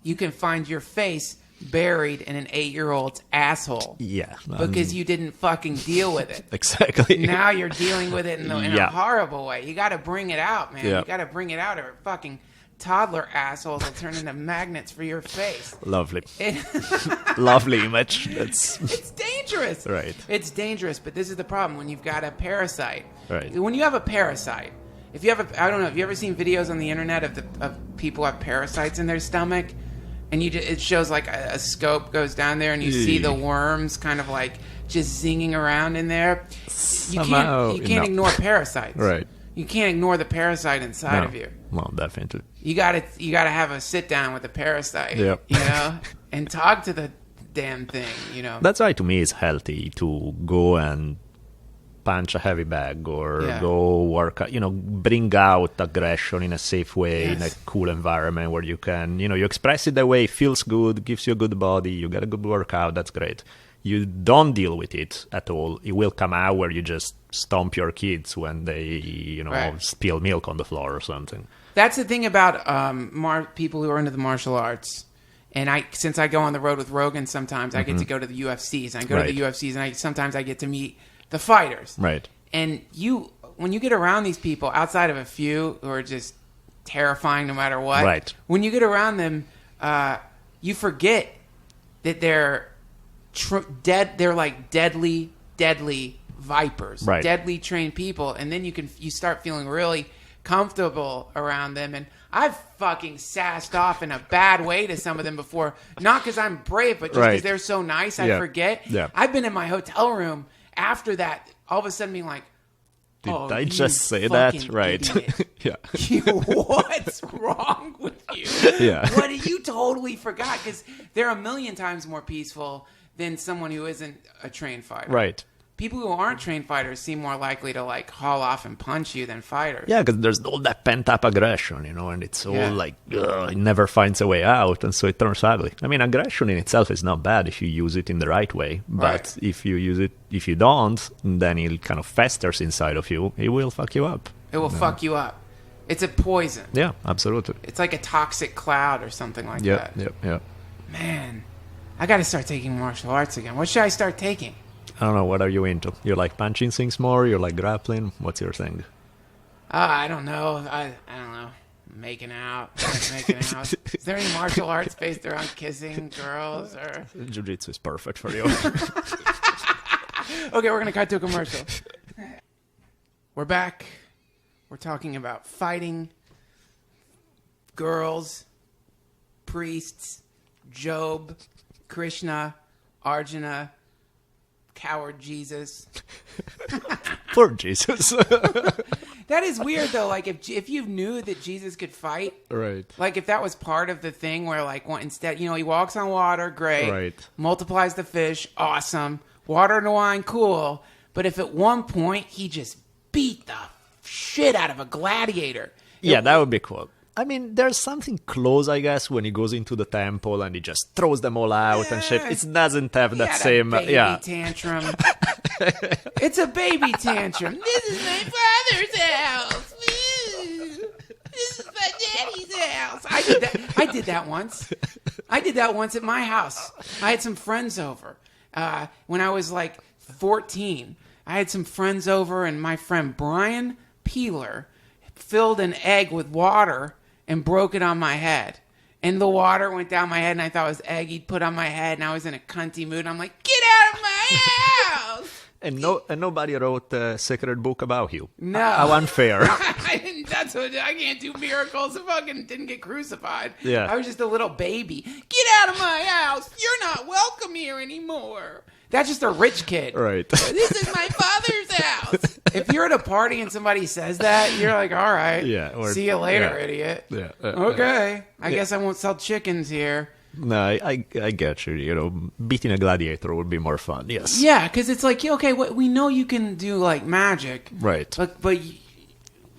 you can find your face buried in an 8-year-old's asshole. Yeah. Because you didn't fucking deal with it. Exactly. Now you're dealing with it in a horrible way. You got to bring it out, man. You got to bring it out, or fucking toddler assholes will turn into magnets for your face. Lovely. Lovely image. It's dangerous. Right. It's dangerous, but this is the problem when you've got a parasite. Right. When you have a parasite, if you have I don't know, have you ever seen videos on the internet of people who have parasites in their stomach? And it shows like a scope goes down there, and you see the worms kind of like just zinging around in there. You can't ignore parasites. Right. You can't ignore the parasite inside of you. Well, definitely. You gotta have a sit down with the parasite. Yep. And talk to the damn thing. That's why to me it's healthy to go and punch a heavy bag or go work out, bring out aggression in a safe way, in a cool environment where you can, you express it that way, feels good, gives you a good body, you get a good workout, that's great. You don't deal with it at all, it will come out where you just stomp your kids when they, spill milk on the floor or something. That's the thing about people who are into the martial arts. And since I go on the road with Rogan sometimes, I get to go to the UFCs. I go to the UFCs, and sometimes I get to meet the fighters. Right. And when you get around these people, outside of a few who are just terrifying no matter what, when you get around them, you forget that they're they're like deadly vipers, deadly trained people. And then you start feeling really comfortable around them. And I've fucking sassed off in a bad way to some of them before, not because I'm brave, but just because they're so nice, I forget. Yeah. I've been in my hotel room after that, all of a sudden being like, did I just say that? Right. What's wrong with you? What you totally forgot? Because they're a million times more peaceful than someone who isn't a trained fighter. Right. People who aren't trained fighters seem more likely to like haul off and punch you than fighters. Yeah, because there's all that pent-up aggression, and it's all like, it never finds a way out, and so it turns ugly. I mean, aggression in itself is not bad if you use it in the right way, but if you don't, then it kind of festers inside of you. It will fuck you up. It will fuck you up. It's a poison. Yeah, absolutely. It's like a toxic cloud or something like that. Yeah. Man, I got to start taking martial arts again. What should I start taking? I don't know, what are you into? You like punching things more? You like grappling? What's your thing? I don't know. I don't know. Making out. Making out. Is there any martial arts based around kissing girls? Or Jiu-jitsu is perfect for you. Okay, we're going to cut to a commercial. We're back. We're talking about fighting, girls, priests, Job, Krishna, Arjuna, coward Jesus. Poor Jesus. That is weird, though. Like, if you knew that Jesus could fight, Right. like if that was part of the thing where, like, instead, you know, he walks on water, great. Right. Multiplies the fish, awesome. Water and wine, cool. But if at one point he just beat the shit out of a gladiator. Yeah, that would be cool. I mean, there's something close, I guess, when he goes into the temple and he just throws them all out and shit. It doesn't have that same... baby tantrum. It's a baby tantrum. This is my father's house. This is my daddy's house. I did that once. I did that once at my house. I had some friends over. When I was like 14, I had some friends over, and my friend Brian Peeler filled an egg with water and broke it on my head. And the water went down my head, and I thought it was egg he'd put on my head, and I was in a cunty mood. I'm like, get out of my house! And nobody wrote a sacred book about you. No. How unfair. I can't do miracles. I fucking didn't get crucified. Yeah. I was just a little baby. Get out of my house. You're not welcome here anymore. That's just a rich kid. Right. This is my father's house. If you're at a party and somebody says that, you're like, all right. Yeah. See you later, idiot. Yeah. Okay. I guess I won't sell chickens here. No, I get you. You know, beating a gladiator would be more fun. Yes. Yeah, because it's like, okay, we know you can do like magic. Right. But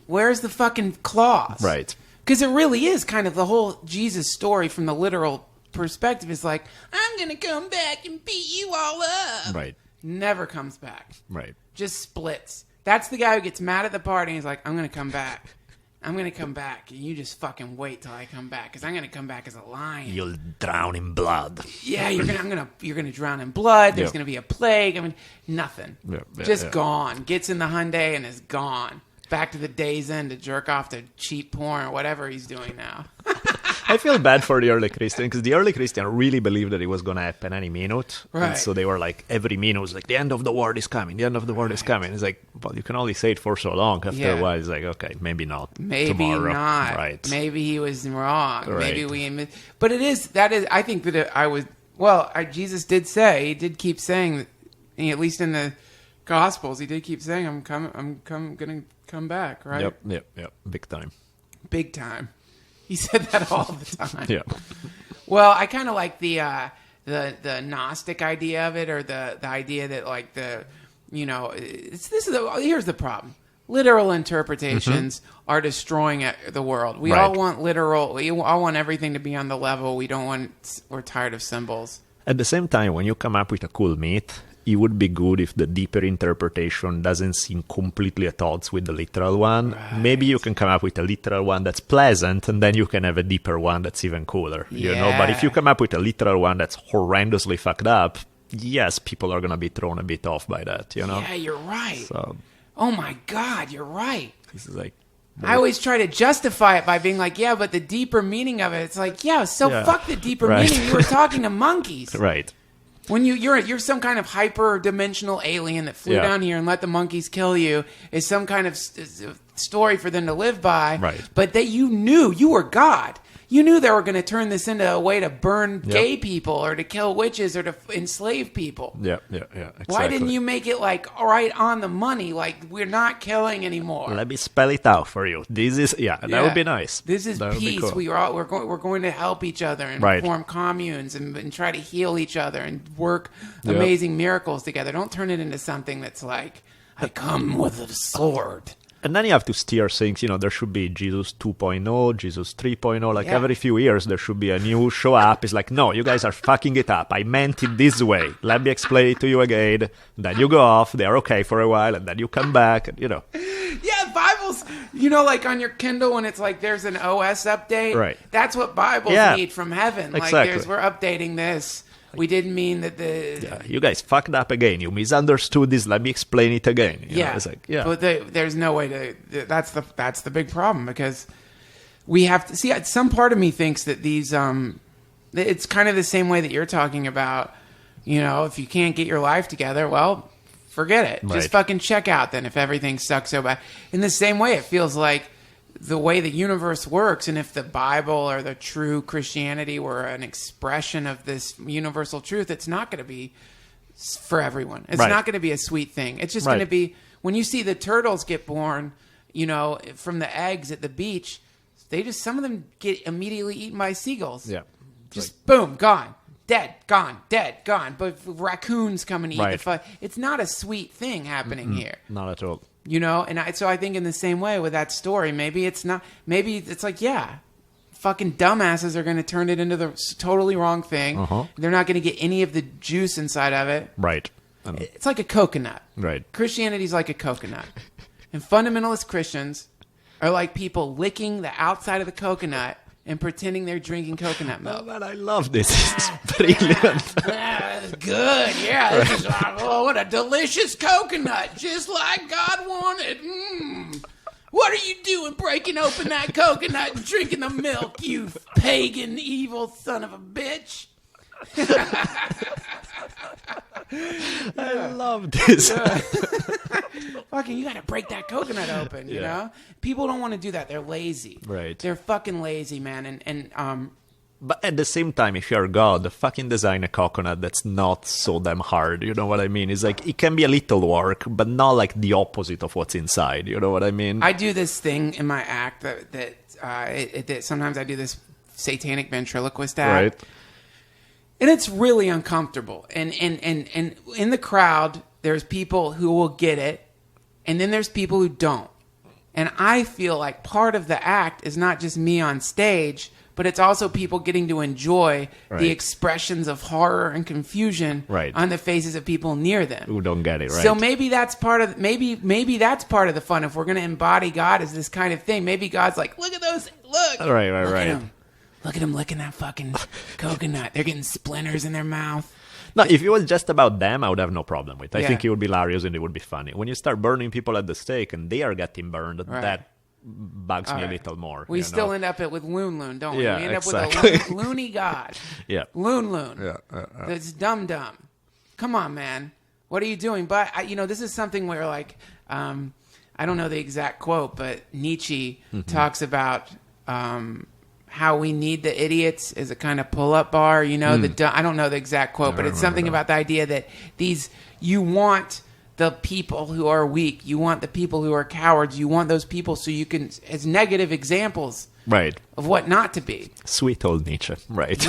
where's the fucking claws? Right. Because it really is kind of the whole Jesus story from the literal perspective is like, I'm going to come back and beat you all up. Right. Never comes back. Right. Just splits. That's the guy who gets mad at the party and he's like, I'm going to come back. I'm going to come back. And you just fucking wait till I come back. Because I'm going to come back as a lion. You'll drown in blood. Yeah, you're gonna drown in blood. There's gonna be a plague. I mean, nothing. Just gone. Gets in the Hyundai and is gone. Back to the day's end to jerk off to cheap porn or whatever he's doing now. I feel bad for the early Christian because the early Christian really believed that it was going to happen any minute. Right. And so they were like, every minute was like, the end of the world is coming. The end of the world is coming. It's like, well, you can only say it for so long. After a while, it's like, okay, maybe not. Maybe tomorrow. not. Right. Maybe he was wrong. Right. Maybe but I think that Jesus did say, he did keep saying, at least in the Gospels, he did keep saying, I'm gonna come back, right? Yep. Big time. He said that all the time. Yeah. Well, I kind of like the Gnostic idea of it, or the idea that like here's the problem. Literal interpretations are destroying the world. We all want literal. We all want everything to be on the level. We're tired of symbols. At the same time, when you come up with a cool myth, it would be good if the deeper interpretation doesn't seem completely at odds with the literal one. Right. Maybe you can come up with a literal one that's pleasant, and then you can have a deeper one that's even cooler. You know? But if you come up with a literal one that's horrendously fucked up, yes, people are going to be thrown a bit off by that, you know? Yeah, you're right. So, oh my God, you're right. This is like... I always try to justify it by being like, yeah, but the deeper meaning of it, it's like, fuck the deeper meaning. You were talking to monkeys. Right. When you're some kind of hyper-dimensional alien that flew down here and let the monkeys kill you is some kind of story for them to live by. Right. But that you were God. You knew they were going to turn this into a way to burn gay people or to kill witches or to enslave people. Yeah, exactly. Why didn't you make it like, all right, on the money, like we're not killing anymore? Let me spell it out for you. This is, that would be nice. This is peace. Cool. We're going to help each other and form communes and try to heal each other and work amazing miracles together. Don't turn it into something that's like, I come with a sword. And then you have to steer things, there should be Jesus 2.0, Jesus 3.0, every few years there should be a new show up. It's like, no, you guys are fucking it up. I meant it this way. Let me explain it to you again. Then you go off, they're okay for a while, and then you come back, Yeah, Bibles, like on your Kindle when it's like there's an OS update. Right. That's what Bibles need from heaven. Exactly. Like we're updating this. We didn't mean that the... Yeah, you guys fucked up again. You misunderstood this. Let me explain it again. You know, it's like, But there's no way to... That's the big problem, because we have to... See, some part of me thinks that these... it's kind of the same way that you're talking about, you know, if you can't get your life together, well, forget it. Right. Just fucking check out then if everything sucks so bad. In the same way, it feels like the way the universe works, and if the Bible or the true Christianity were an expression of this universal truth, it's not going to be for everyone. It's not going to be a sweet thing. It's just going to be, when you see the turtles get born, you know, from the eggs at the beach, some of them get immediately eaten by seagulls. Yeah. Just boom, gone. Dead, gone, but raccoons come and eat the fuck. It's not a sweet thing happening here. Not at all. You know, and so I think in the same way with that story, maybe it's not. Maybe it's like, fucking dumbasses are going to turn it into the totally wrong thing. They're not going to get any of the juice inside of it. Right. It's like a coconut. Right. Christianity's like a coconut, and fundamentalist Christians are like people licking the outside of the coconut and pretending they're drinking coconut milk. Oh, man, I love this. This is brilliant. That's good. Yeah. This is, what a delicious coconut. Just like God wanted. What are you doing breaking open that coconut and drinking the milk, you pagan, evil son of a bitch? I love this. Fucking, you gotta break that coconut open, you know? People don't want to do that. They're lazy. Right. They're fucking lazy, man. But at the same time, if you're God, fucking design a coconut that's not so damn hard. You know what I mean? It's like, it can be a little work, but not like the opposite of what's inside. You know what I mean? I do this thing in my act that sometimes I do this satanic ventriloquist act. Right. And it's really uncomfortable. And in the crowd, there's people who will get it, and then there's people who don't. And I feel like part of the act is not just me on stage, but it's also people getting to enjoy the expressions of horror and confusion on the faces of people near them who don't get it. Right. So maybe that's part of maybe that's part of the fun. If we're going to embody God as this kind of thing, maybe God's like, look at those, look, right. Look at them licking that fucking coconut. They're getting splinters in their mouth. No, if it was just about them, I would have no problem with it. I think it would be hilarious and it would be funny. When you start burning people at the stake and they are getting burned, that bugs me a little more. We still end up with Loon, don't we? Yeah, We end exactly. up with a loony God. Yeah. Loon. Yeah. That's dumb. Come on, man. What are you doing? But, this is something where, like, I don't know the exact quote, but Nietzsche talks about... how we need the idiots as a kind of pull-up bar, I don't know the exact quote, but it's something about the idea that you want the people who are weak, you want the people who are cowards, you want those people so you can, as negative examples of what not to be. Sweet old Nietzsche, right?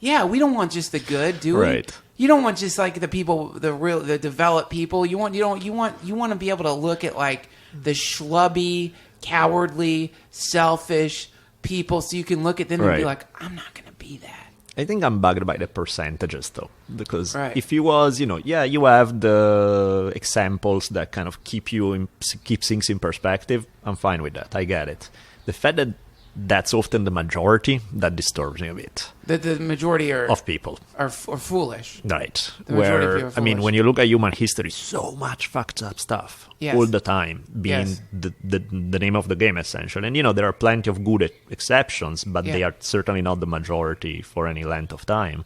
Yeah, we don't want just the good, do we? Right. You don't want just like the people, the developed people. You want to be able to look at like the schlubby, cowardly, selfish people, so you can look at them and be like, I'm not going to be that. I think I'm bugged by the percentages, though, because if you was, you have the examples that kind of keep things in perspective. I'm fine with that. I get it. The fact that that's often the majority, that disturbs me a bit. The majority of people are foolish. Right. The majority of people are foolish. When you look at human history, so much fucked up stuff all the time, being the name of the game, essentially. And, there are plenty of good exceptions, but they are certainly not the majority for any length of time.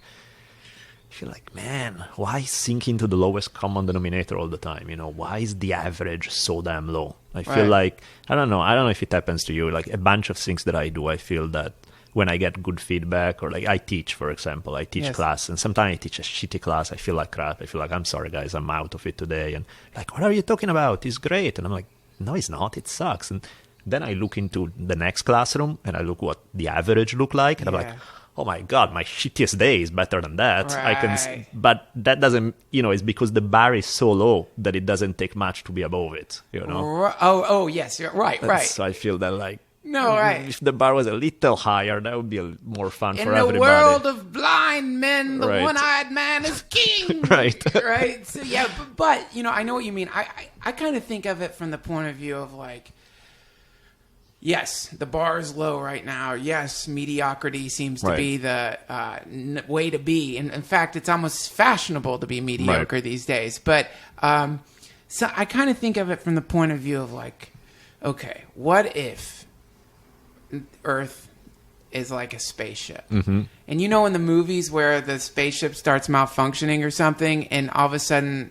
I feel like, man, why sink into the lowest common denominator all the time? Why is the average so damn low? I feel like, I don't know if it happens to you, like a bunch of things that I do, I feel that when I get good feedback, or like I teach, for example, I teach class, and sometimes I teach a shitty class, I feel like crap, I feel like, I'm sorry guys, I'm out of it today, and like, what are you talking about? It's great. And I'm like, no, it's not, it sucks. And then I look into the next classroom, and I look what the average look like, and I'm like, oh my God, my shittiest day is better than that. Right. But that doesn't, it's because the bar is so low that it doesn't take much to be above it, Oh, yes, you're right. So I feel that, like, if the bar was a little higher, that would be more fun for everybody. In the world of blind men, the one-eyed man is king. Right. So, but, I know what you mean. I kind of think of it from the point of view of, like, Yes, the bar is low right now. Yes, mediocrity seems to be the way to be. And in fact, it's almost fashionable to be mediocre these days. But so I kind of think of it from the point of view of like, okay, what if Earth is like a spaceship? Mm-hmm. And you know in the movies where the spaceship starts malfunctioning or something, and all of a sudden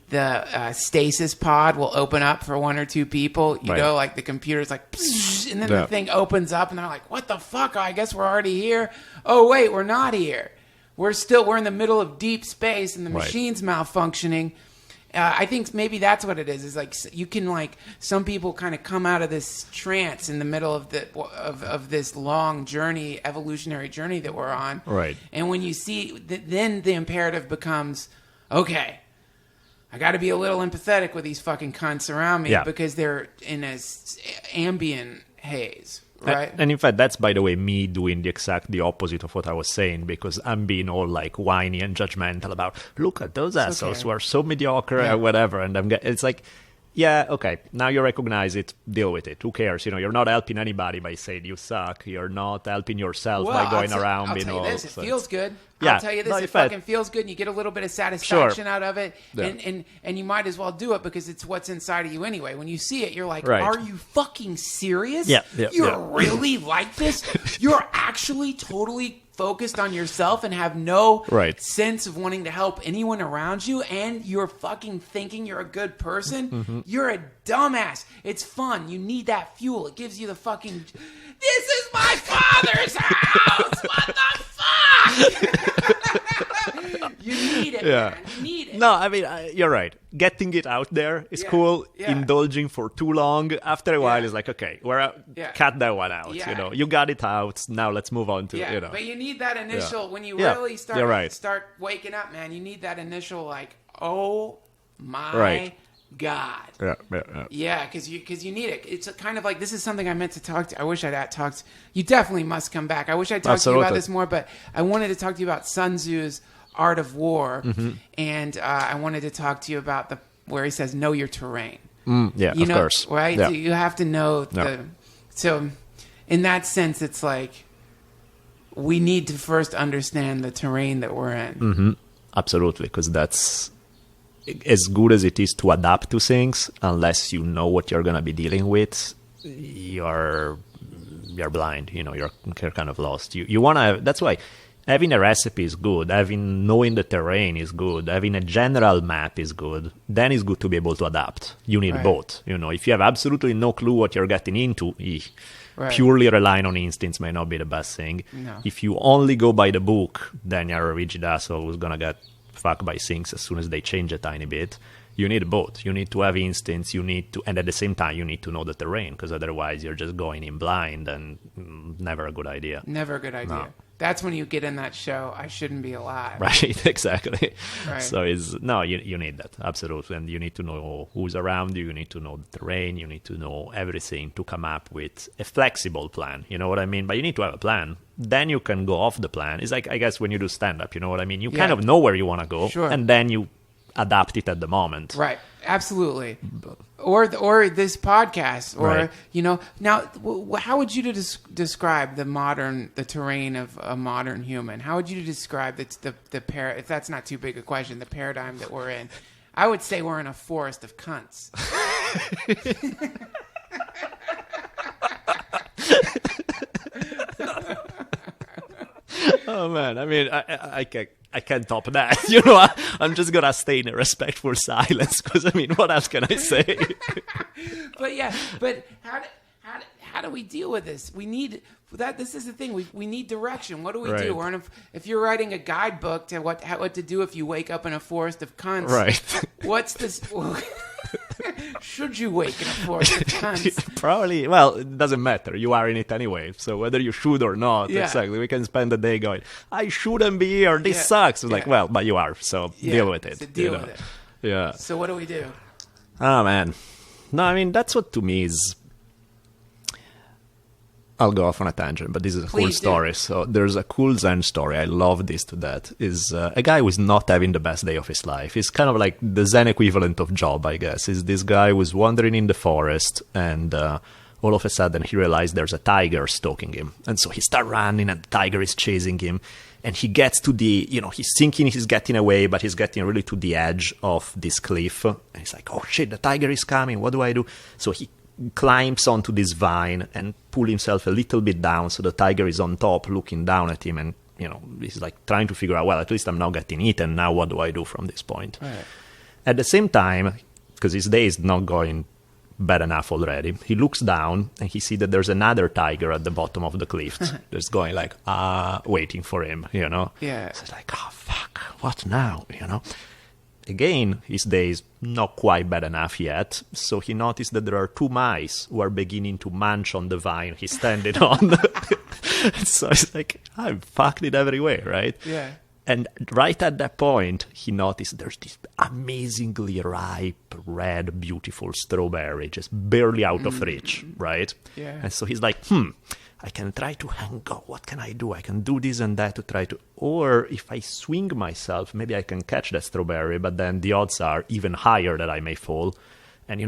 the stasis pod will open up for one or two people, you know, like the computer's like, psh, and then the thing opens up and they're like, what the fuck? I guess we're already here. Oh, wait, we're not here. We're in the middle of deep space and the machine's malfunctioning. I think maybe that's what it is. Is like you can like some people kind of come out of this trance in the middle of of this long journey, evolutionary journey that we're on. Right. And when you see, then the imperative becomes, okay, I got to be a little empathetic with these fucking cunts around me because they're in a ambient haze. Right. And in fact, that's, by the way, me doing the opposite of what I was saying, because I'm being all like whiny and judgmental about, look at those assholes who are so mediocre or whatever. And it's like, yeah, okay, now you recognize it, deal with it. Who cares? You know, you're not helping anybody by saying you suck. You're not helping yourself by going around. I'll tell you this, it feels good. Yeah, I'll tell you this, it fucking feels good, and you get a little bit of satisfaction out of it, and you might as well do it because it's what's inside of you anyway. When you see it, you're like, are you fucking serious? You're really like this? You're actually totally focused on yourself and have no sense of wanting to help anyone around you, and you're fucking thinking you're a good person? Mm-hmm. You're a dumbass. It's fun. You need that fuel. It gives you the fucking, this is my father's house! What the fuck? You need it, man. You need it. No, I mean, you're right. Getting it out there is cool. Indulging for too long, after a while, is like, okay, cut that one out. You know, you got it out. Now let's move on to, you know. But you need that initial, when you really start waking up, man, you need that initial, like, oh my God. Yeah, because you need it. It's kind of like, this is something I meant to talk to. I wish I'd talked. You definitely must come back. I wish I'd talked to you about this more, but I wanted to talk to you about Sun Tzu's Art of War, and I wanted to talk to you about where he says, know your terrain. Of course. Right? Yeah. You have to know so in that sense, it's like we need to first understand the terrain that we're in. Mm-hmm. Absolutely, because that's as good as it is to adapt to things. Unless you know what you're going to be dealing with, you're blind. You know, you're kind of lost. You want to. That's why having a recipe is good. Knowing the terrain is good. Having a general map is good. Then it's good to be able to adapt. You need both. You know, if you have absolutely no clue what you're getting into, purely relying on instincts may not be the best thing. No. If you only go by the book, then you're a rigid asshole who's gonna get fucked by things as soon as they change a tiny bit. You need both. You need to have instincts. And at the same time, you need to know the terrain, because otherwise you're just going in blind, and never a good idea. Never a good idea. No. That's when you get in that show, I Shouldn't Be Alive. Right, exactly. Right. So you need that, absolutely. And you need to know who's around you. You need to know the terrain. You need to know everything to come up with a flexible plan. You know what I mean? But you need to have a plan. Then you can go off the plan. It's like, I guess, when you do stand-up, you know what I mean? You kind of know where you want to go, and then you adapt it at the moment. Right, absolutely. Or this podcast, or you know. Now, how would you describe the terrain of a modern human? How would you describe if that's not too big a question, the paradigm that we're in? I would say we're in a forest of cunts. Oh man, I mean, I can't top that. You know, I'm just gonna stay in a respectful silence, because I mean, what else can I say? but how do we deal with this? We need that. This is the thing. We need direction. What do we do? If you're writing a guidebook to what to do if you wake up in a forest of cunts, what's this? Should you wake in a forest of cunts? Probably. Well, it doesn't matter. You are in it anyway. So whether you should or not, exactly. We can spend the day going, I shouldn't be here. This sucks. It's like, well, but you are. So deal with it. So deal with it. Yeah. So what do we do? Oh, man. No, I mean, that's what to me is... I'll go off on a tangent, but this is a cool story. So there's a cool Zen story. I love this to death. Is a guy who's not having the best day of his life. He's kind of like the Zen equivalent of Job, I guess. Is this guy who was wandering in the forest, and all of a sudden he realized there's a tiger stalking him. And so he starts running and the tiger is chasing him. And he gets to the, he's thinking he's getting away, but he's getting really to the edge of this cliff. And he's like, oh shit, the tiger is coming. What do I do? So he climbs onto this vine and pull himself a little bit down. So the tiger is on top looking down at him. And, he's like trying to figure out, well, at least I'm not getting eaten. Now what do I do from this point? Right. At the same time, because his day is not going bad enough already, he looks down and he sees that there's another tiger at the bottom of the cliff that's going like, waiting for him, Yeah. So it's like, oh, fuck, what now, Again, his day is not quite bad enough yet, so he noticed that there are 2 mice who are beginning to munch on the vine he's standing on. So it's like, I'm fucked in every way, right? Yeah. And right at that point, he noticed there's this amazingly ripe, red, beautiful strawberry just barely out of reach, right? Yeah. And so he's like, I can try to hang on. What can I do? I can do this and that to try to... Or if I swing myself, maybe I can catch that strawberry, but then the odds are even higher that I may fall. And,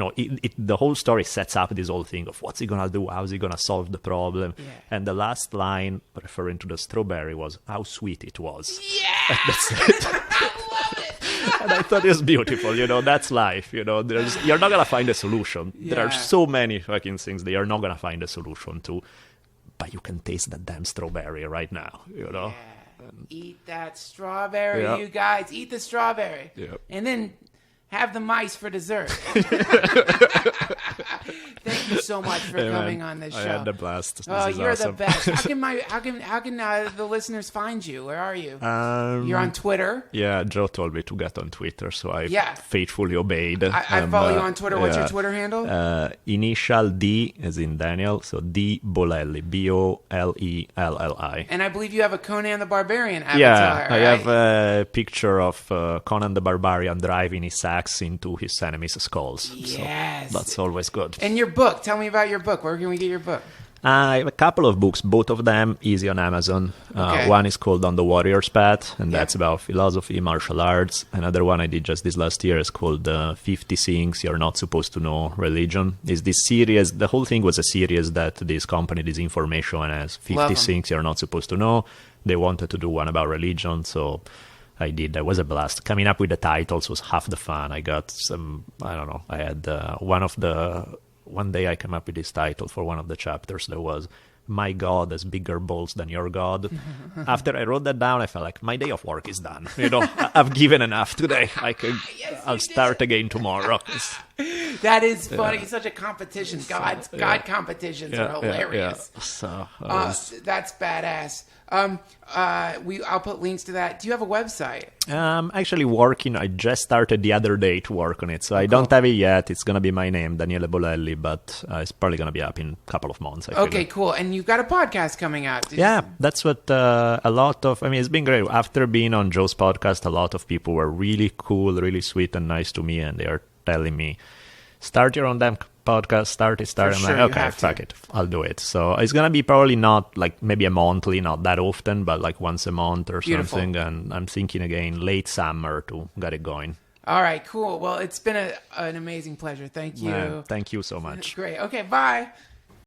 the whole story sets up this whole thing of what's he going to do? How's he going to solve the problem? Yeah. And the last line referring to the strawberry was how sweet it was. Yeah! That's it. I love it! And I thought it was beautiful. That's life. You're not going to find a solution. Yeah. There are so many fucking things that you're not going to find a solution to. But you can taste that damn strawberry right now, Yeah. Eat that strawberry, you guys. Eat the strawberry. Yep. And then have the mice for dessert. Thank you so much for coming on this show. I had a blast. You're awesome. the best. How can the listeners find you? Where are you? You're on Twitter. Yeah, Joe told me to get on Twitter, so I faithfully obeyed. I follow you on Twitter. What's your Twitter handle? Initial D as in Daniel, so D Bolelli, Bolelli. And I believe you have a Conan the Barbarian avatar. Yeah, I right? have a picture of Conan the Barbarian driving his axe into his enemies' skulls. Yes. So that's always good. And your book. Tell me about your book. Where can we get your book? I have a couple of books, both of them easy on Amazon. One is called On the Warrior's Path, and that's about philosophy, martial arts. Another one I did just this last year is called 50 Things You're Not Supposed to Know, Religion. Is this series, the whole thing was a series that this company, this information has 50 Things You're Not Supposed to Know. They wanted to do one about religion, so I did. That was a blast. Coming up with the titles was half the fun. I got some, I don't know, I had one day I came up with this title for one of the chapters that was, My God has bigger balls than your God. After I wrote that down, I felt like my day of work is done. I've given enough today. I'll start again tomorrow. That is funny. It's such a competition. God competitions are hilarious. Yeah. So, that's badass. I'll put links to that. Do you have a website? Actually working. I just started the other day to work on it, so I don't have it yet. It's gonna be my name, Daniele Bolelli, but it's probably gonna be up in a couple of months. Okay, cool. And you've got a podcast coming out. That's what a lot of. I mean, it's been great. After being on Joe's podcast, a lot of people were really cool, really sweet, and nice to me, and they are telling me, "Start your own damn podcast, start it. I'm like, okay, fuck it, I'll do it." So it's gonna be probably not like maybe a monthly, not that often, but like once a month or something. And I'm thinking again late summer to get it going. All right, cool. Well, it's been an amazing pleasure. Thank you. Thank you so much. Great. Okay, bye.